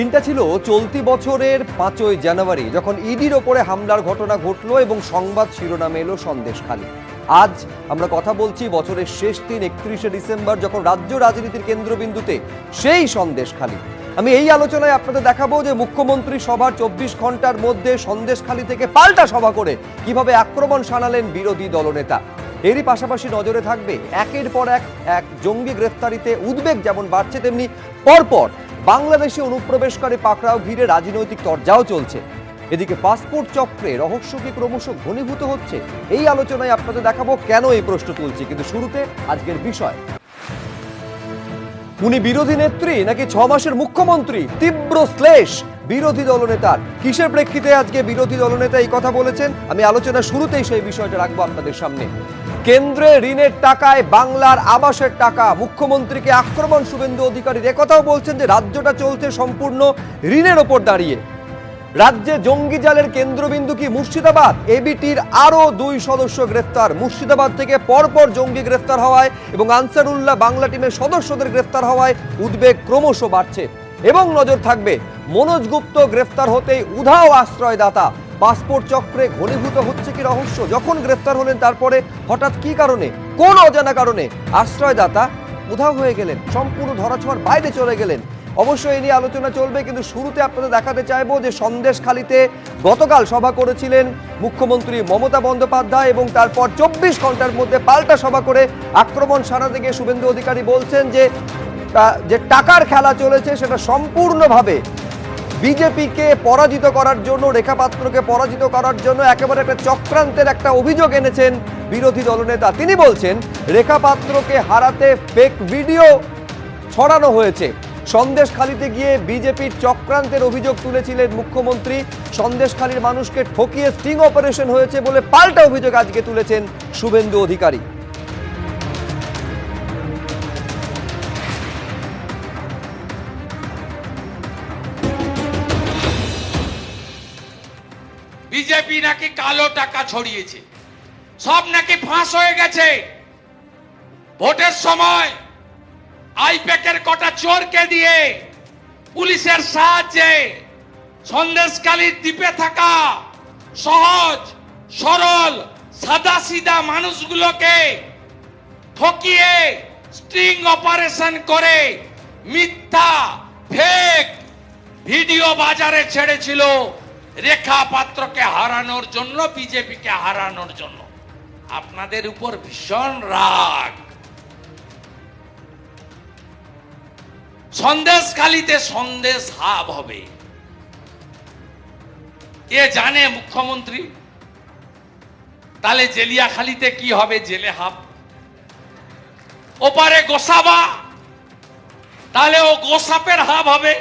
দিনটা ছিল চলতি বছরের 5ই জানুয়ারি, যখন ইডির ওপরে হামলার ঘটনা ঘটলো এবং সংবাদ শিরোনামে এলো সন্দেশখালী। আজ আমরা কথা বলছি বছরের শেষ দিন 31শে ডিসেম্বর, যখন রাজ্য রাজনীতির কেন্দ্রবিন্দুতে সেই সন্দেশখালী। আমি এই আলোচনায় আপনাদের দেখাবো যে মুখ্যমন্ত্রী সভার 24 ঘন্টার মধ্যে সন্দেশখালী থেকে পাল্টা সভা করে কিভাবে আক্রমণ শানালেন বিরোধী দলনেতা। এরই পাশাপাশি নজরে থাকবে একের পর এক জঙ্গি গ্রেফতারিতে উদ্বেগ যেমন বাড়ছে, তেমনি পরপর বাংলাদেশে অনুপ্রবেশকারী পাকড়াও ঘিরে রাজনৈতিক তরজাও চলছে। এদিকে পাসপোর্ট চক্রে রহস্য কি ক্রমশ ঘনীভূত হচ্ছে, এই আলোচনায় আপনাদের দেখাবো কেন এই প্রশ্ন তুলছি। কিন্তু শুরুতে আজকের বিষয়, উনি বিরোধী নেত্রী নাকি 6 মাসের মুখ্যমন্ত্রী? তীব্র শ্লেষ বিরোধী দলনেতার। কিসের প্রেক্ষিতে আজকে বিরোধী দলনেতা এই কথা বলেছেন, আমি আলোচনা শুরুতেই সেই বিষয়টা রাখবো আপনাদের সামনে। কেন্দ্রে ঋণের টাকায় বাংলার আবাসের টাকা, মুখ্যমন্ত্রীকে আক্রমণ শুভেন্দু অধিকারীর। একথাও বলছেন যে রাজ্যটা চলছে সম্পূর্ণ ঋণের ওপর দাঁড়িয়ে। রাজ্যে জঙ্গি জালের কেন্দ্রবিন্দু কি মুর্শিদাবাদ? এবিটির আরো 2 সদস্য গ্রেফতার। মুর্শিদাবাদ থেকে পরপর জঙ্গি গ্রেফতার হওয়ায় এবং আনসারুল্লাহ বাংলা টিমের সদস্যদের গ্রেফতার হওয়ায় উদ্বেগ ক্রমশ বাড়ছে। এবং নজর থাকবে মনোজ গুপ্ত গ্রেফতার হতেই উধাও আশ্রয়দাতা। পাসপোর্ট চক্রে ঘনীভূত হচ্ছে কি রহস্য? যখন গ্রেফতার হলেন তারপরে হঠাৎ কি কারণে, কোন অজানা কারণে আশ্রয়দাতা উধাও হয়ে গেলেন, সম্পূর্ণ ধরাছোঁয়ার বাইরে চলে গেলেন। অবশ্যই এই নিয়ে আলোচনা চলবে, কিন্তু শুরুতে আপনাদের দেখাতে চাইবো যে সন্দেশখালীতে গতকাল সভা করেছিলেন মুখ্যমন্ত্রী মমতা বন্দ্যোপাধ্যায় এবং তারপর 24 ঘন্টার মধ্যে পাল্টা সভা করে আক্রমণ শানাতে গিয়ে শুভেন্দু অধিকারী বলছেন যে টাকার খেলা চলেছে সেটা সম্পূর্ণভাবে বিজেপিকে পরাজিত করার জন্য, রেখা পাত্রকে পরাজিত করার জন্য একেবারে একটা চক্রান্তের একটা অভিযোগ এনেছেন বিরোধী দলনেতা। তিনি বলছেন রেখা পাত্রকে হারাতে ফেক ভিডিও ছড়ানো হয়েছে। সন্দেশখালীতে গিয়ে বিজেপির চক্রান্তের অভিযোগ তুলেছিলেন মুখ্যমন্ত্রী। সন্দেশখালীর মানুষকে ঠকিয়ে স্টিং অপারেশন হয়েছে বলে পাল্টা অভিযোগ আজকে তুলেছেন শুভেন্দু অধিকারী। বিজেপি নাকি কালো টাকা ছড়িয়েছে, সব নাকি ফাঁস হয়ে গেছে। ভোটের সময় আইপ্যাকের কটা চোরকে দিয়ে পুলিশের সাহায্যে সন্দেশখালীর দ্বীপে থাকা সহজ সরল সাদাসিধা মানুষগুলোকে ঠকিয়ে স্ট্রিং অপারেশন করে মিথ্যা ফেক ভিডিও বাজারে ছেড়েছিল রেখা পাত্রকে হারানোর জন্য, বিজেপিকে হারানোর জন্য। আপনাদের উপর ভীষণ রাগ। সন্দেশখালীতে সন্দেশ হাব হবে এ জানে মুখ্যমন্ত্রী। তাহলে জেলিয়াখালীতে কি হবে? জেলে হাব। ওপারে গোসাবা, তাহলে ও গোসাপের হাব হবে।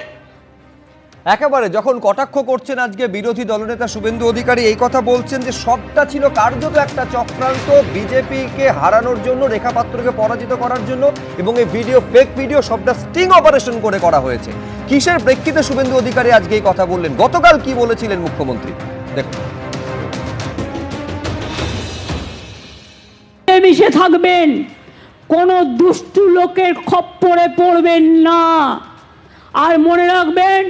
একেবারে যখন কটাক্ষ করছেন আজকে বিরোধী দলনেতা শুভেন্দু অধিকারী, এই কথা বলছেন যে সবটা ছিল কার্যত একটা চক্রান্ত বিজেপিকে হারানোর জন্য, রেখা পাত্রকে পরাজিত করার জন্য, এবং এই ভিডিও ফেক ভিডিও সবটা স্টিং অপারেশন করে করা হয়েছে। কিসের প্রেক্ষিতে শুভেন্দু অধিকারী আজকে এই কথা বললেন, গতকাল কি বলেছিলেন মুখ্যমন্ত্রী দেখুন। মিশে থাকবেন, কোন দুষ্টু লোকের খপ্পরে পড়বেন না। আর মনে রাখবেন,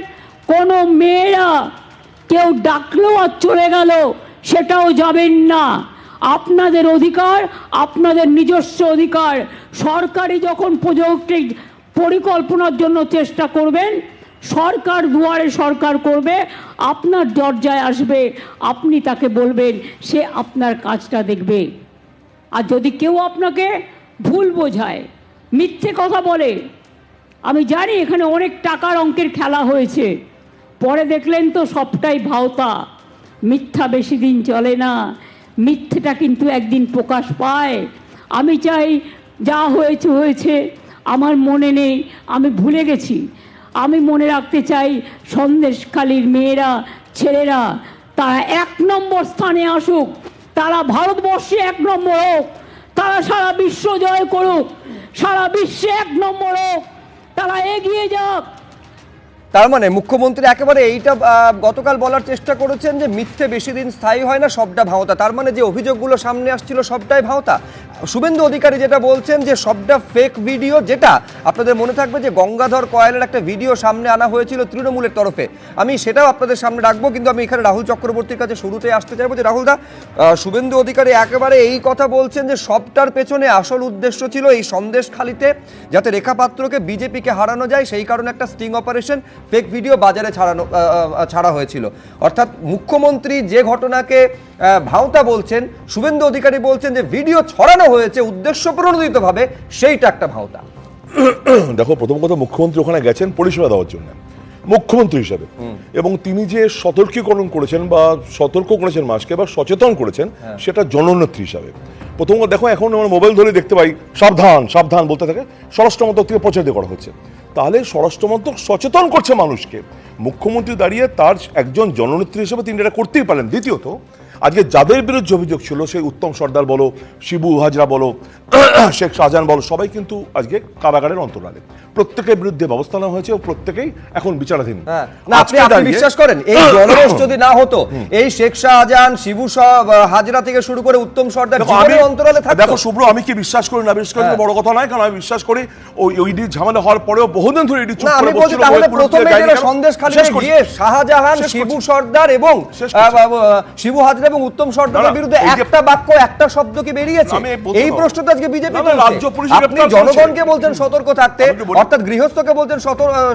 কোনো মেয়েরা কেউ ডাকলো আর চলে গেল সেটাও যাবেন না। আপনাদের অধিকার, আপনাদের নিজস্ব অধিকার। সরকারি যখন প্রজেক্টের পরিকল্পনার জন্য চেষ্টা করবেন, সরকার দুয়ারে সরকার করবে, আপনার দরজায় আসবে, আপনি তাকে বলবেন, সে আপনার কাজটা দেখবে। আর যদি কেউ আপনাকে ভুল বোঝায়, মিথ্যে কথা বলে, আমি জানি এখানে অনেক টাকার অঙ্কের খেলা হয়েছে, পরে দেখলেন তো সবটাই ভাওতা। মিথ্যা বেশি দিন চলে না, মিথ্যেটা কিন্তু একদিন প্রকাশ পায়। আমি চাই যা হয়েছে হয়েছে, আমার মনে নেই, আমি ভুলে গেছি। আমি মনে রাখতে চাই সন্দেশখালীর মেয়েরা, ছেলেরা, তারা 1 নম্বর স্থানে আসুক, তারা ভারতবর্ষে 1 নম্বর হোক, তারা সারা বিশ্ব জয় করুক, সারা বিশ্বে 1 নম্বর হোক, তারা এগিয়ে যাক। তার মানে মুখ্যমন্ত্রী একেবারে এইটা গতকাল বলার চেষ্টা করেছেন যে মিথ্যে বেশি দিন স্থায়ী হয় না, সবটা ভাওতা। তার মানে যে অভিযোগগুলো সামনে আসছিল সবটাই ভাওতা। শুভেন্দু অধিকারী যেটা বলছেন যে সবটা ফেক ভিডিও, যেটা আপনাদের মনে থাকবে যে গঙ্গাধর কয়ালের একটা ভিডিও সামনে আনা হয়েছিল তৃণমূলের তরফে, আমি সেটাও আপনাদের সামনে রাখবো। কিন্তু আমি এখানে রাহুল চক্রবর্তীর কাছে শুরুতে আসতে চাইবো যে রাহুল দা, শুভেন্দু অধিকারী একেবারে এই কথা বলছেন যে সবটার পেছনে আসল উদ্দেশ্য ছিল এই সন্দেশখালিতে যাতে রেখা পাত্রকে বিজেপিকে হারানো যায়, সেই কারণে একটা স্টিং অপারেশন ফেক ভিডিও বাজারে ছাড়া হয়েছিল। অর্থাৎ মুখ্যমন্ত্রী যে ঘটনাকে ভাওতা বলছেন, শুভেন্দু অধিকারী বলছেন যে ভিডিও ছড়ানো হয়েছে উদ্দেশ্য প্রণোদিতভাবে, সেইটা একটা ভাওতা। দেখো, প্রথম কথা, মুখ্যমন্ত্রী ওখানে গেছেন পরিষেবা দেওয়ার জন্য মুখ্যমন্ত্রী হিসাবে, এবং তিনি যে সতর্কীকরণ করেছেন বা সতর্ক করেছেন মানুষকে বা সচেতন করেছেন, সেটা জননেত্রী হিসাবে। প্রথম কথা দেখো, এখন আমরা মোবাইল ধরে দেখতে পাই সাবধান সাবধান বলতে থাকে, স্বরাষ্ট্র মন্ত্রক থেকে প্রচারিত করা হচ্ছে। তাহলে স্বরাষ্ট্র মন্ত্রক সচেতন করছে মানুষকে, মুখ্যমন্ত্রী দাঁড়িয়ে তার একজন জননেত্রী হিসেবে তিনি এটা করতেই পারেন। দ্বিতীয়ত, আজকে যাদের বিরুদ্ধে অভিযোগ ছিল, সেই উত্তম সর্দার বলো, শিবু হাজরা বলো, শেখ শাহজাহান বলো, সবাই কিন্তু আজকে কারাগারের অন্তরালে, প্রত্যেকের বিরুদ্ধে ব্যবস্থা নেওয়া হয়েছে ও প্রত্যেকেই এখন বিচারাধীন। আপনি বিশ্বাস করেন এই জনরোষ যদি না হতো, এই শেখ শাহজাহান, শিবু হাজরা থেকে শুরু করে উত্তম সর্দার জীবনের অন্তরালে থাকতো? দেখো শুভ্র, আমি কি বিশ্বাস করি না বিশ্বাস করি বড় কথা নয়, কারণ আমি বিশ্বাস করি ওই ইডি ঝামেলা হওয়ার পরেও বহুদিন ধরে ইডি চুপ করে বসছিল। তাহলে প্রথমে সন্দেশখালীতে গিয়ে শাহজাহান, শিবু সর্দার এবং শিবু হাজরা এবং উত্তম সর্দারের বিরুদ্ধে একটা বাক্য, একটা শব্দ কি বেরিয়েছে? এই প্রশ্নটা আজকে বিজেপি করছে। আপনি জনগণকে বলছেন সতর্ক থাকতে, অর্থাৎ গৃহস্থকে বলছেন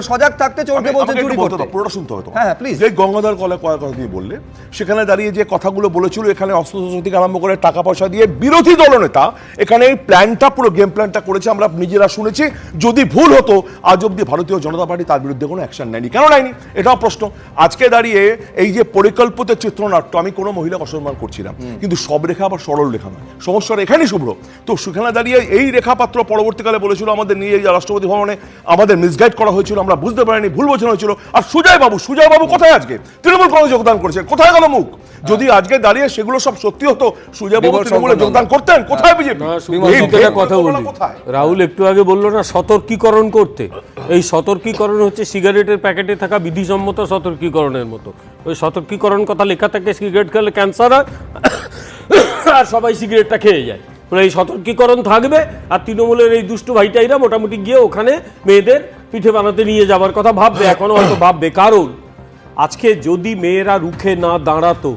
সজাগ থাকতে, চোরকে বলছেন চুরি করতে। পুরোটা শুনতে হবে। হ্যাঁ প্লিজ। যে গঙ্গাধর কলের কথা দিয়ে বললে, সেখানে দাঁড়িয়ে যে কথাগুলো বলেছিল, এখানে অস্ত্রশস্ত্র থেকে আরম্ভ করে টাকা পয়সা দিয়ে বিরোধী দলনেতা এখানে এই প্ল্যানটা, পুরো গেম প্ল্যানটা করেছে, আমরা নিজেরা শুনেছি। যদি ভুল হতো, আজ অব্দি ভারতীয় জনতা পার্টি তার বিরুদ্ধে কোনো অ্যাকশন নেয়নি। কেন নেয়নি, এটাও প্রশ্ন। আজকে দাঁড়িয়ে এই যে পরিকল্পিত চিত্রনাট্য, আমি কোনো মহিলা অসম্মান করছিলাম, কিন্তু সব রেখা আবার সরল রেখা নয়, সমস্যার এখানেই শুভ্র। তো সেখানে দাঁড়িয়ে এই রেখাপাত্র পরবর্তীকালে বলেছিল আমাদের নিয়ে রাষ্ট্রপতি ভবনে আমাদের মিসগাইড করা হয়েছিল, আমরা বুঝতে পারিনি, ভুল বোঝানো হয়েছিল। আর সুজয় বাবু কোথায় আজকে? তৃণমূল কংগ্রেস যোগদান করেছে, কোথায় গেল মুখ? যদি আজকে দাঁড়িয়ে সেগুলো সব সত্যি হতো, সুজয় বাবু তৃণমূলে যোগদান করতেন, কোথায় বিজেপি? কথা বলি, রাহুল একটু আগে বললো না সতর্কীকরণ করতে, এই সতর্কীকরণ হচ্ছে সিগারেটের প্যাকেটে থাকা বিধিসম্মত সতর্কীকরণের মতো। ওই সতর্কীকরণ কথা লেখা থাকে, সিগারেট খেলে ক্যান্সার হয় আর সবাই সিগারেটটা খেয়ে যায়। এই সতর্কীকরণ থাকবে, আর তৃণমূলের এই দুষ্টু ভাইটাইরা মোটামুটি গিয়ে ওখানে মেয়েদের পিঠে বানাতে নিয়ে যাবার কথা ভাববে, এখনো হয়তো ভাববে। কারণ আজকে যদি মেয়েরা রুখে না দাঁড়াতো,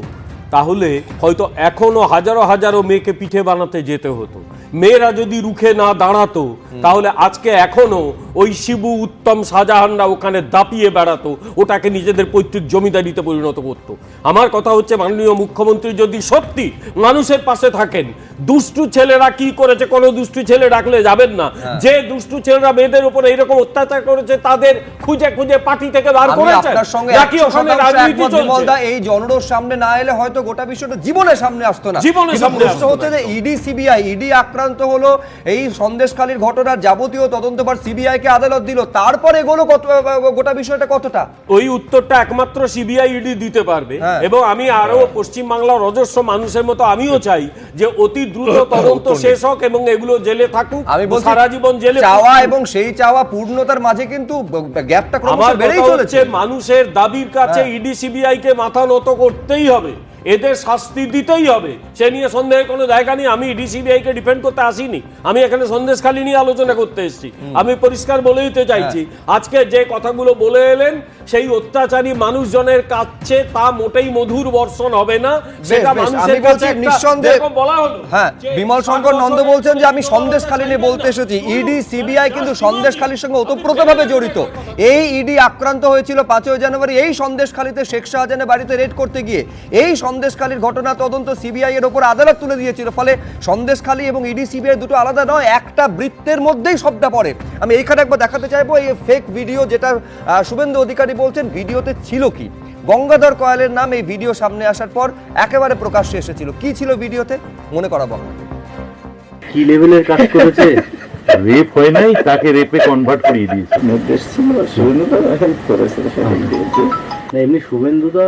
তাহলে হয়তো এখনো হাজারো হাজারো মেয়েকে পিঠে বানাতে যেতে হতো। মেয়েরা যদি রুখে না দাঁড়াতো, তাহলে আজকে এখনো ওই শিবু, উত্তম, শাহজাহানরা ওখানে দাপিয়ে বেড়াতো, ওটাকে নিজেদের পৈতৃক জমিদারিতে পরিণত করতো। আমার কথা হচ্ছে, মাননীয় মুখ্যমন্ত্রী যদি সত্যি মানুষের পাশে থাকেন, দুষ্টু ছেলেরা কি করেছে, কোনো দুষ্টু ছেলে ডাকলে যাবেন না। যে দুষ্টু ছেলেরা মেয়েদের উপর এইরকম অত্যাচার করেছে, তাদের খুঁজে খুঁজে পার্টি থেকে বার করেছে। এই জনরোষ সামনে না এলে হয়তো গোটা বিষয়টা জীবনের সামনে আসতো না। প্রশ্ন হচ্ছে যে ইডি, সিবিআই, ইডি আক্রান্ত হলো, এই সন্দেশখালীর ঘটনার যাবতীয় তদন্তভার সিবিআই কে আদালত দিল, তারপরে এগুলো গোটা বিষয়টা কতটা, ওই উত্তরটা একমাত্র সিবিআই, ইডি দিতে পারবে। এবং আমি আরো পশ্চিমবাংলার অজস্র মানুষের মতো আমিও চাই যে অতি দ্রুত তদন্ত শেষ হোক এবং এগুলো জেলে থাকুক, আমি বলছি সারা জীবন জেলে। চাওয়া এবং সেই চাওয়া পূর্ণতার মাঝে কিন্তু গ্যাপটা ক্রমশ বেড়েই চলেছে। মানুষের দাবির কাছে ইডি, সিবিআই কে মাথা নত করতেই হবে, এদের শাস্তি দিতেই হবে, সে নিয়ে সন্দেহের কোনো জায়গা নেই। আমি ইডি, সিবিআই কে ডিফেন্ড করতে আসিনি, আমি এখানে সন্দেশখালী নিয়ে আলোচনা করতে এসেছি। আমি পরিষ্কার বলে দিতে চাইছি, আজকে যে কথাগুলো বলে এলেন, সেই অত্যাচারী মানুষজনের কাছে তা মোটেই মধুর বর্ষণ হবে না। সেটা মানুষের কাছে নিঃসন্দেহে বলা হলো। হ্যাঁ, বিমল শঙ্কর নন্দ বলছেন যে আমি সন্দেশখালী নিয়ে বলতে এসেছি। ইডি, সিবিআই কিন্তু সন্দেশখালীর সঙ্গে ওতপ্রোতভাবে জড়িত। এই ইডি আক্রান্ত হয়েছিল 5ই জানুয়ারি এই সন্দেশখালীতে শেখ শাহজাহানের বাড়িতে রেড করতে গিয়ে। এই সন্দেশখালীর ঘটনা তদন্ত সিবিআই এর উপর আদালত তুলে দিয়েছিল। ফলে সন্দেশখালী এবং ইডি, সিবিআই দুটো আলাদা নয়, একটা বৃত্তের মধ্যেই সবটা পড়ে। আমি এইখানে একবার দেখাতে চাইবো এই ফেক ভিডিও, যেটা শুভেন্দু অধিকারী বলছেন ভিডিওতে ছিল কি। গঙ্গাধর কয়ালের নাম এই ভিডিও সামনে আসার পর একেবারে প্রকাশ্যে এসেছিল। কি ছিল ভিডিওতে মনে করাবো। কি লেভেলের কাজ করেছে, রেপ হয় নাই, তাকে রেপে কনভার্ট করিয়ে দিয়েছে। নির্দেশ ছিল, শুভেন্দুদা হেল্প করেছে। না এমনি শুভেন্দুদা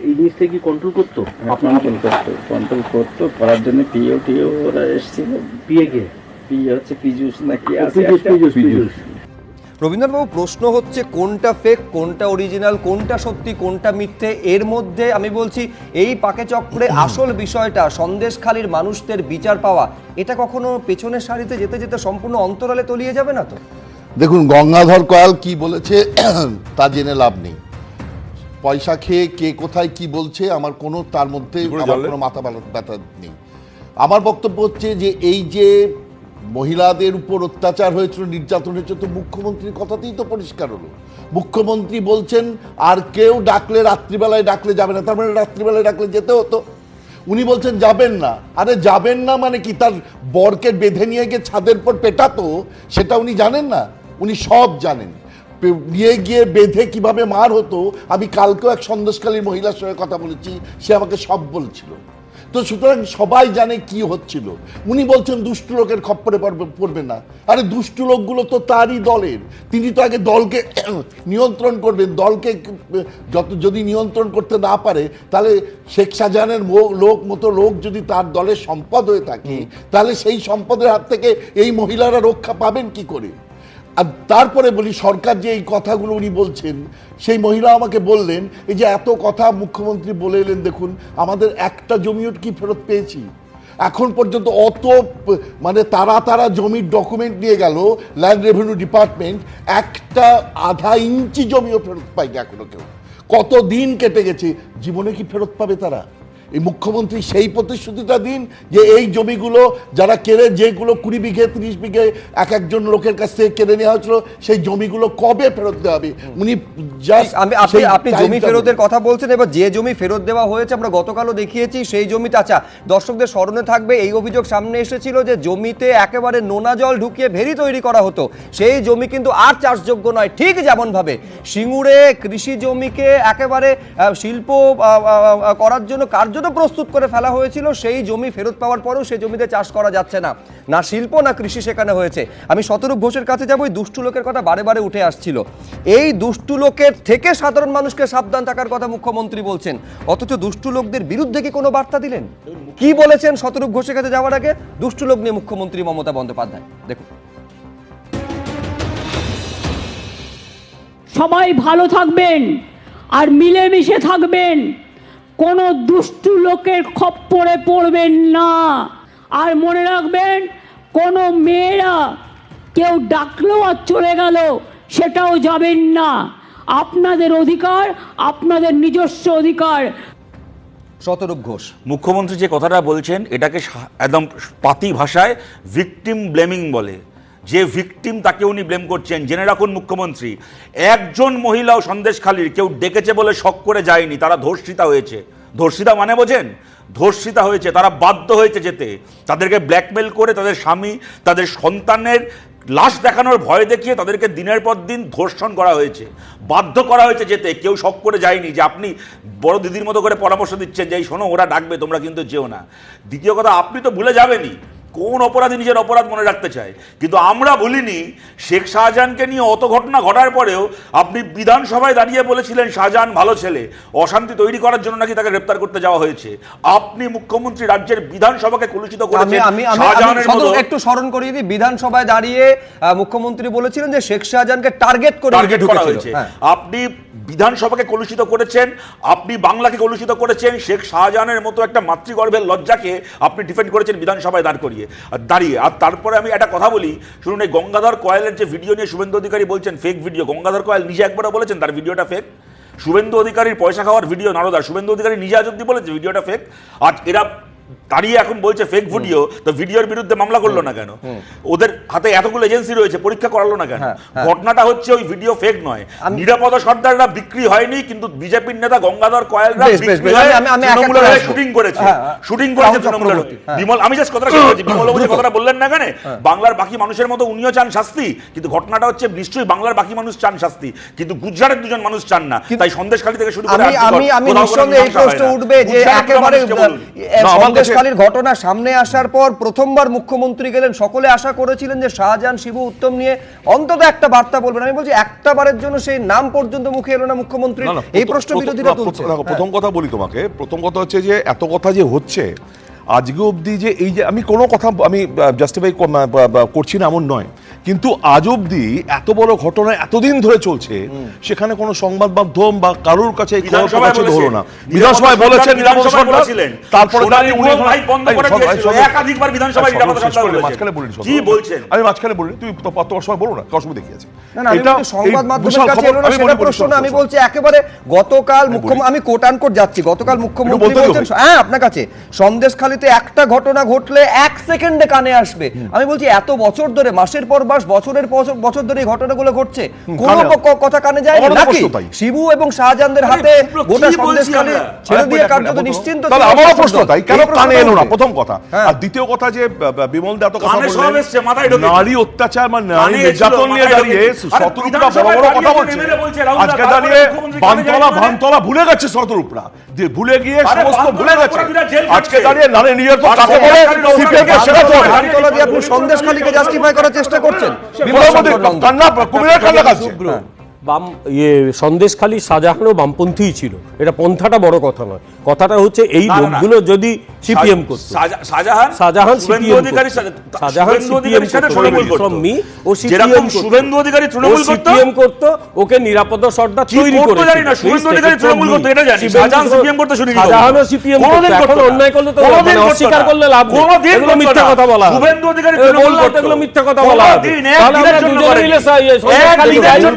এই জিনিসটা কি কন্ট্রোল করতো? কন্ট্রোল করতো, করার জন্য টিও ওরা এসেছিল। পিএ কে? পিএ হচ্ছে পীযূষ নাকি আছে, পীযূষ। রবীন্দ্রবাবু, প্রশ্ন হচ্ছে কোনটা ফেক, কোনটা অরিজিনাল, কোনটা সত্যি, কোনটা মিথ্যে। এর মধ্যে আমি বলছি এই পাকে চক্রে আসল বিষয়টা সন্দেশখালীর মানুষদের বিচার পাওয়া, এটা কখনো পেছনের সারিতে যেতে যেতে সম্পূর্ণ অন্তরালে তলিয়ে যাবে না তো? দেখুন, গঙ্গাধর কয়াল কি বলেছে তা জেনে লাভ নেই। পয়সা খেয়ে কে কোথায় কি বলছে আমার কোনো তার মধ্যে আমার কোনো মাথা ব্যথা নেই। আমার বক্তব্য হচ্ছে যে এই যে মহিলাদের উপর অত্যাচার হয়েছিল, নির্যাতন হয়েছিল, তো মুখ্যমন্ত্রীর কথাতেই তো পরিষ্কার হলো। মুখ্যমন্ত্রী বলছেন আর কেউ ডাকলে, রাত্রিবেলায় ডাকলে যাবে না, তার মানে রাত্রিবেলায় ডাকলে যেতে হতো। উনি বলছেন যাবেন না। আরে যাবেন না মানে কি, তার বরকে বেঁধে নিয়ে গিয়ে ছাদের পর পেটাতো সেটা উনি জানেন না? উনি সব জানেন। নিয়ে গিয়ে বেঁধে কিভাবে মার হতো, আমি কালকেও এক সন্দেশখালীর মহিলার সঙ্গে কথা বলেছি, সে আমাকে সব বলছিল। তো সুতরাং সবাই জানে কি হচ্ছিল। উনি বলছেন দুষ্টু লোকের খপ্পরে পড়বে না। আরে দুষ্টু লোকগুলো তো তারই দলের, তিনি তো আগে দলকে নিয়ন্ত্রণ করবেন। দলকে যদি নিয়ন্ত্রণ করতে না পারে, তাহলে শেখ শাহজাহানের লোক যদি তার দলের সম্পদ হয়ে থাকে, তাহলে সেই সম্পদের হাত থেকে এই মহিলারা রক্ষা পাবেন কি করে? আর তারপরে বলি, সরকার যে এই কথাগুলো উনি বলছেন, সেই মহিলা আমাকে বললেন এই যে এত কথা মুখ্যমন্ত্রী বলে এলেন, দেখুন আমাদের একটা জমিও কি ফেরত পেয়েছি এখন পর্যন্ত? অত মানে তারা জমির ডকুমেন্ট নিয়ে গেল ল্যান্ড রেভিনিউ ডিপার্টমেন্ট, একটা আধা ইঞ্চি জমিও ফেরত পায়নি এখনো কেউ। কত দিন কেটে গেছে, জীবনে কি ফেরত পাবে তারা? এই মুখ্যমন্ত্রী সেই প্রতিশ্রুতিটা দিন যে এই জমিগুলো যারা কেড়ে, যেগুলো 20 বিঘে 30 বিঘে এক একজন লোকের কাছ থেকে কেড়ে নেওয়া হয়েছিল, সেই জমিগুলো কবে ফেরত দেওয়া হবে? উনি আপনি জমি ফেরতের কথা বলছেন, এবার যে জমি ফেরত দেওয়া হয়েছে আমরা গতকালও দেখিয়েছি সেই জমিতে, আচ্ছা দর্শকদের স্মরণে থাকবে এই অভিযোগ সামনে এসেছিল যে জমিতে একেবারে নোনা জল ঢুকিয়ে ভেরি তৈরি করা হতো, সেই জমি কিন্তু আর চাষযোগ্য নয়। ঠিক যেমন ভাবে সিঙ্গুরে কৃষি জমিকে একেবারে শিল্প করার জন্য কার্য প্রস্তুত করে ফেলা হয়েছিল, সেই জমি ফেরত পাওয়ার পরেও সেই জমিতে চাষ করা যাচ্ছে না, না শিল্প না কৃষি সেখানে হয়েছে। আমি শতরূপ ঘোষের কাছে যাবো, ওই দুষ্টু লোকের কথা বারে বারে উঠে আসছিল। এই দুষ্টু লোকের থেকে সাধারণ মানুষকে সাবধান থাকার কথা মুখ্যমন্ত্রী বলছেন, অথচ দুষ্টু লোকদের বিরুদ্ধে কি কোনো বার্তা দিলেন? কি বলেছেন শতরূপ ঘোষের কাছে যাওয়ার আগে দুষ্টু লোক নিয়ে মুখ্যমন্ত্রী মমতা বন্দ্যোপাধ্যায়? দেখুন। সবাই ভালো থাকবেন আর মিলেমিশে থাকবেন, কোনো দুষ্টু লোকের খপ্পরে পড়বেন না। আর মনে রাখবেন, কোনো মেয়েরা কেউ ডাকলো আর চলে গেল সেটাও যাবেন না। আপনাদের অধিকার, আপনাদের নিজস্ব অধিকার। শতরূপ ঘোষ, মুখ্যমন্ত্রী যে কথাটা বলছেন এটাকে একদম পাতি ভাষায় ভিকটিম ব্লেমিং বলে। যে ভিকটিম তাকে উনি ব্লেম করছেন। জেনে রাখুন মুখ্যমন্ত্রী, একজন মহিলাও সন্দেশখালীর কেউ ডেকেছে বলে শক করে যায়নি, তারা ধর্ষিতা হয়েছে। ধর্ষিতা মানে বোঝেন? ধর্ষিতা হয়েছে, তারা বাধ্য হয়েছে যেতে। তাদেরকে ব্ল্যাকমেল করে তাদের স্বামী, তাদের সন্তানের লাশ দেখানোর ভয় দেখিয়ে তাদেরকে দিনের পর দিন ধর্ষণ করা হয়েছে, বাধ্য করা হয়েছে যেতে। কেউ শক করে যায়নি যে আপনি বড় দিদির মতো করে পরামর্শ দিচ্ছেন যে এই শোনো ওরা ডাকবে তোমরা কিন্তু যেও না। দ্বিতীয় কথা, আপনি তো ভুলে যাবেনই কোন অপরাধী নিজের অপরাধ মনে রাখতে চায়, কিন্তু আমরা ভুলিনি শেখ শাহজাহানকে নিয়ে অত ঘটনা ঘটার পরেও আপনি বিধানসভায় দাঁড়িয়ে বলেছিলেন শাহজাহান ভালো ছেলে, অশান্তি তৈরি করার জন্য নাকি তাকে গ্রেফতার করতে যাওয়া হয়েছে। আপনি মুখ্যমন্ত্রী রাজ্যের বিধানসভাকে কলুষিত করেছেন। একটু স্মরণ করিয়ে দিই, বিধানসভায় দাঁড়িয়ে মুখ্যমন্ত্রী বলেছিলেন যে শেখ শাহজাহানকে টার্গেট করা হয়েছে। আপনি বিধানসভাকে কলুষিত করেছেন, আপনি বাংলাকে কলুষিত করেছেন, শেখ শাহজাহানের মতো একটা মাতৃগর্ভের লজ্জাকে আপনি ডিফেন্ড করেছেন বিধানসভায় দাঁড়িয়ে। আর তারপরে আমি একটা কথা বলি, শুনুন, এই গঙ্গাধর কয়ালের যে ভিডিও নিয়ে শুভেন্দু অধিকারী বলছেন ফেক ভিডিও, গঙ্গাধর কয়াল নিজে একবারও বলেছেন তার ভিডিওটা ফেক। শুভেন্দু অধিকারীর পয়সা খাওয়ার ভিডিও নারদার, শুভেন্দু অধিকারী নিজে আজ অব্দি বলেছে ভিডিওটা ফেক। আর এরা দাঁড়িয়ে এখন বলছে ফেক ভিডিও, তো ভিডিওর বিরুদ্ধে মামলা করলো না কেন? ওদের হাতে এতগুলো এজেন্সি রয়েছে, পরীক্ষা করালো না কেন? ঘটনাটা হচ্ছে ওই ভিডিও ফেক নয়, নিরাপদ সর্দাররা বিক্রি হয়নি, কিন্তু বিজেপির নেতা গঙ্গাধর কয়ালরা শুটিং করেছে তৃণমূলের। বিমল, আমি জাস্ট কথাটা বলছি, বিমল যে কথাটা বললেন না কেন, বাংলার বাকি মানুষের মতো উনিও চান শাস্তি, কিন্তু ঘটনাটা হচ্ছে নিশ্চয়ই বাংলার বাকি মানুষ চান শাস্তি, কিন্তু গুজরাটের দুজন মানুষ চান না। তাই সন্দেশখালী থেকে শুরু করে আমি নিঃসন্দেহে এই প্রশ্ন উঠবে যে একেবারে সন্দেশখালীর ঘটনা সামনে আসার পর প্রথমবার মুখ্যমন্ত্রী গেলেন, সকলে আশা করেছিলেন যে শাহজাহান শিবু উত্তম নিয়ে অন্তত একটা বার্তা বলবেন। আমি বলছি একটা বারের জন্য সেই নাম পর্যন্ত মুখে এলো না মুখ্যমন্ত্রী, এই প্রশ্ন বিরোধীরা তুলছে। প্রথম কথা বলি তোমাকে, প্রথম কথা হচ্ছে যে এত কথা যে হচ্ছে আজকে অবধি, যে এই যে আমি কোনো কথা আমি জাস্টিফাই করছি না এমন নয়, কিন্তু আজ অব্দি এত বড় ঘটনা এতদিন ধরে চলছে, সেখানে কোনো সংবাদ মাধ্যম বা কারোর কাছে এই খবর প্রকাশিত হলো না। বিধানসভায় বলেছেন নিরাপদ সরকার, তারপরে দাঁড়িয়ে উনি একাধিকবার বিধানসভায় নিরাপদ সরকার বলেছেন। মাঝখানে বলিনি, কি বলছেন? আমি মাঝখানে বলিনি, তুই তোমার সময় বলো না, অসুবিধা কি আছে? না, আমি বলছি সংবাদ মাধ্যমের কাছে এলো না সেটা প্রশ্ন না, আমি বলছি একেবারে গতকাল মুখ্যমন্ত্রী, আমি কোট আন কোট যাচ্ছি, গতকাল মুখ্যমন্ত্রী বলছেন, হ্যাঁ আপনার কাছে, সন্দেশখালীতে একটা ঘটনা ঘটলে 1 সেকেন্ডে কানে আসবে। আমি বলছি এত বছর ধরে, মাসের পর মাস, বছরের পর বছর ধরে এই ঘটনাগুলো ঘটছে, কোনো কথা কানে যায় নাকি? শিবু এবং শাহজাহানদের হাতে গোটা সন্দেশখালী ছেড়ে দিয়ে কার্যত নিশ্চিন্ত। তাহলে আমারও প্রশ্ন তাই, কেন কানে এলো না? প্রথম কথা। আর দ্বিতীয় কথা, যে বিমল দা এত কথা বললেন নারী অত্যাচার বা নারী নির্যাতন নিয়ে দাঁড়িয়ে শতরূপরা বড় বড় কথা বলছে। আজকে দাঁড়িয়ে বানতলা ভুলে গেছে শতরূপরা, যে ভুলে গিয়ে সমস্ত ভুলে গেছে। আজকে দাঁড়িয়ে নারী নির্যাতন কাকে বলে সিপিএম কে শেখাতে হবে। বানতলা দিয়ে আপনি সন্দেশখালীকে জাস্টিফাই করার চেষ্টা করছেন। কান্না কুমিরের কান্না কাছে। বাম সন্দেশখালী শাহজাহান ও বামপন্থী ছিল, এটা পন্থাটা বড় কথা নয়। কথাটা হচ্ছে এই লোকগুলো যদি সিপিএম করত, শাহজাহান সিপিএম করত, ওকে নিরাপদ সর্দার তৈরি করে শাহজাহানও সিপিএম করত। এখন অন্যায় করলে তো অস্বীকার করলে লাভ নেই, এগুলো মিথ্যা কথা বলা, এগুলো মিথ্যা কথা বলা।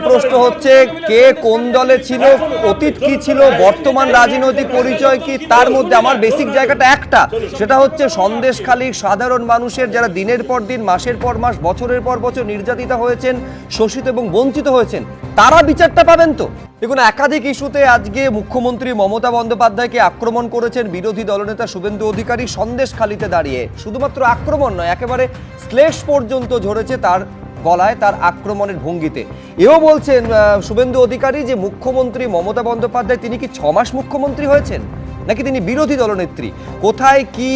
প্রশ্ন হচ্ছে কে কোন দলে ছিল, অতীত কি ছিল, বর্তমান রাজনৈতিক পরিচয় কি, তার মধ্যে আমার বেসিক জায়গাটা একটা, সেটা হচ্ছে সন্দেশখালীর সাধারণ মানুষের যারা দিনের পর দিন, মাসের পর মাস, বছরের পর বছর নির্যাতিত হয়েছেন, শোষিত এবং বঞ্চিত হয়েছেন, তারা বিচারটা পাবেন তো। দেখুন, একাধিক ইস্যুতে আজকে মুখ্যমন্ত্রী মমতা বন্দ্যোপাধ্যায়কে আক্রমণ করেছেন বিরোধী দলনেতা শুভেন্দু অধিকারী সন্দেশখালীতে দাঁড়িয়ে। শুধুমাত্র আক্রমণ নয়, একেবারে শ্লেষ পর্যন্ত ঝরেছে তার গলায়, তার আক্রমণের ভঙ্গিতে। এও বলছেন শুভেন্দু অধিকারী যে মুখ্যমন্ত্রী মমতা বন্দ্যোপাধ্যায় তিনি কি 6 মাস মুখ্যমন্ত্রী হয়েছেন, নাকি তিনি বিরোধী দলনেত্রী, কোথায় কি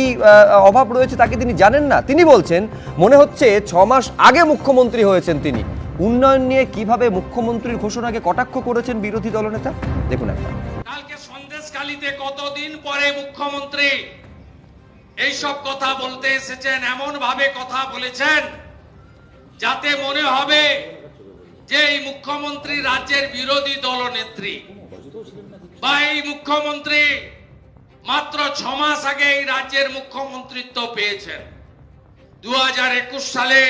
অভাব রয়েছে তাকে তিনি জানেন না। তিনি বলছেন মনে হচ্ছে 6 মাস আগে মুখ্যমন্ত্রী হয়েছেন তিনি। উন্নয়ন নিয়ে কিভাবে মুখ্যমন্ত্রীর ঘোষণাকে কটাক্ষ করেছেন বিরোধী দলনেতা, দেখুন একবার। কালকে সন্দেশখালীতে কতদিন পরে মুখ্যমন্ত্রী এইসব কথা বলতে এসেছেন, এমন ভাবে কথা বলেছেন যাতে মনে হবে যে এই মুখ্যমন্ত্রী রাজ্যের বিরোধী দলনেত্রী, বা এই মুখ্যমন্ত্রী মাত্র 6 মাস আগে এই রাজ্যের মুখ্যমন্ত্রিত্ব পেয়েছেন। 2021 সালে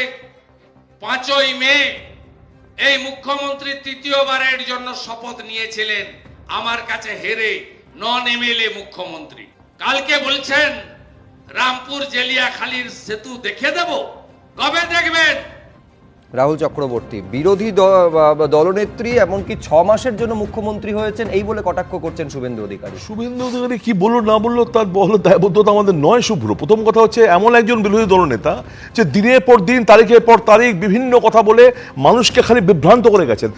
5ই মে এই মুখ্যমন্ত্রী তৃতীয়বারের জন্য শপথ নিয়েছিলেন, আমার কাছে হেরে নন এমএলএ মুখ্যমন্ত্রী। কালকে বলছেন রামপুর জেলিয়াখালীর সেতু দেখে দেব, কবে দেখবেন? রাহুল চক্রবর্তী বিরোধী দলনেত্রী, এমনকি 6 মাসের জন্য মুখ্যমন্ত্রী হয়েছেন এই বলে কটাক্ষ করছেন শুভেন্দু অধিকারী। শুভেন্দু অধিকারী কি বললো না বললো তার বড় দায়বদ্ধতা আমাদের নয় শুভ্র। প্রথম কথা হচ্ছে এমন একজন বিরোধী দলনেতা যে দিনের পর দিন, তারিখের পর তারিখ বিভিন্ন কথা বলে মানুষকে খালি বিভ্রান্ত করে গেছেন।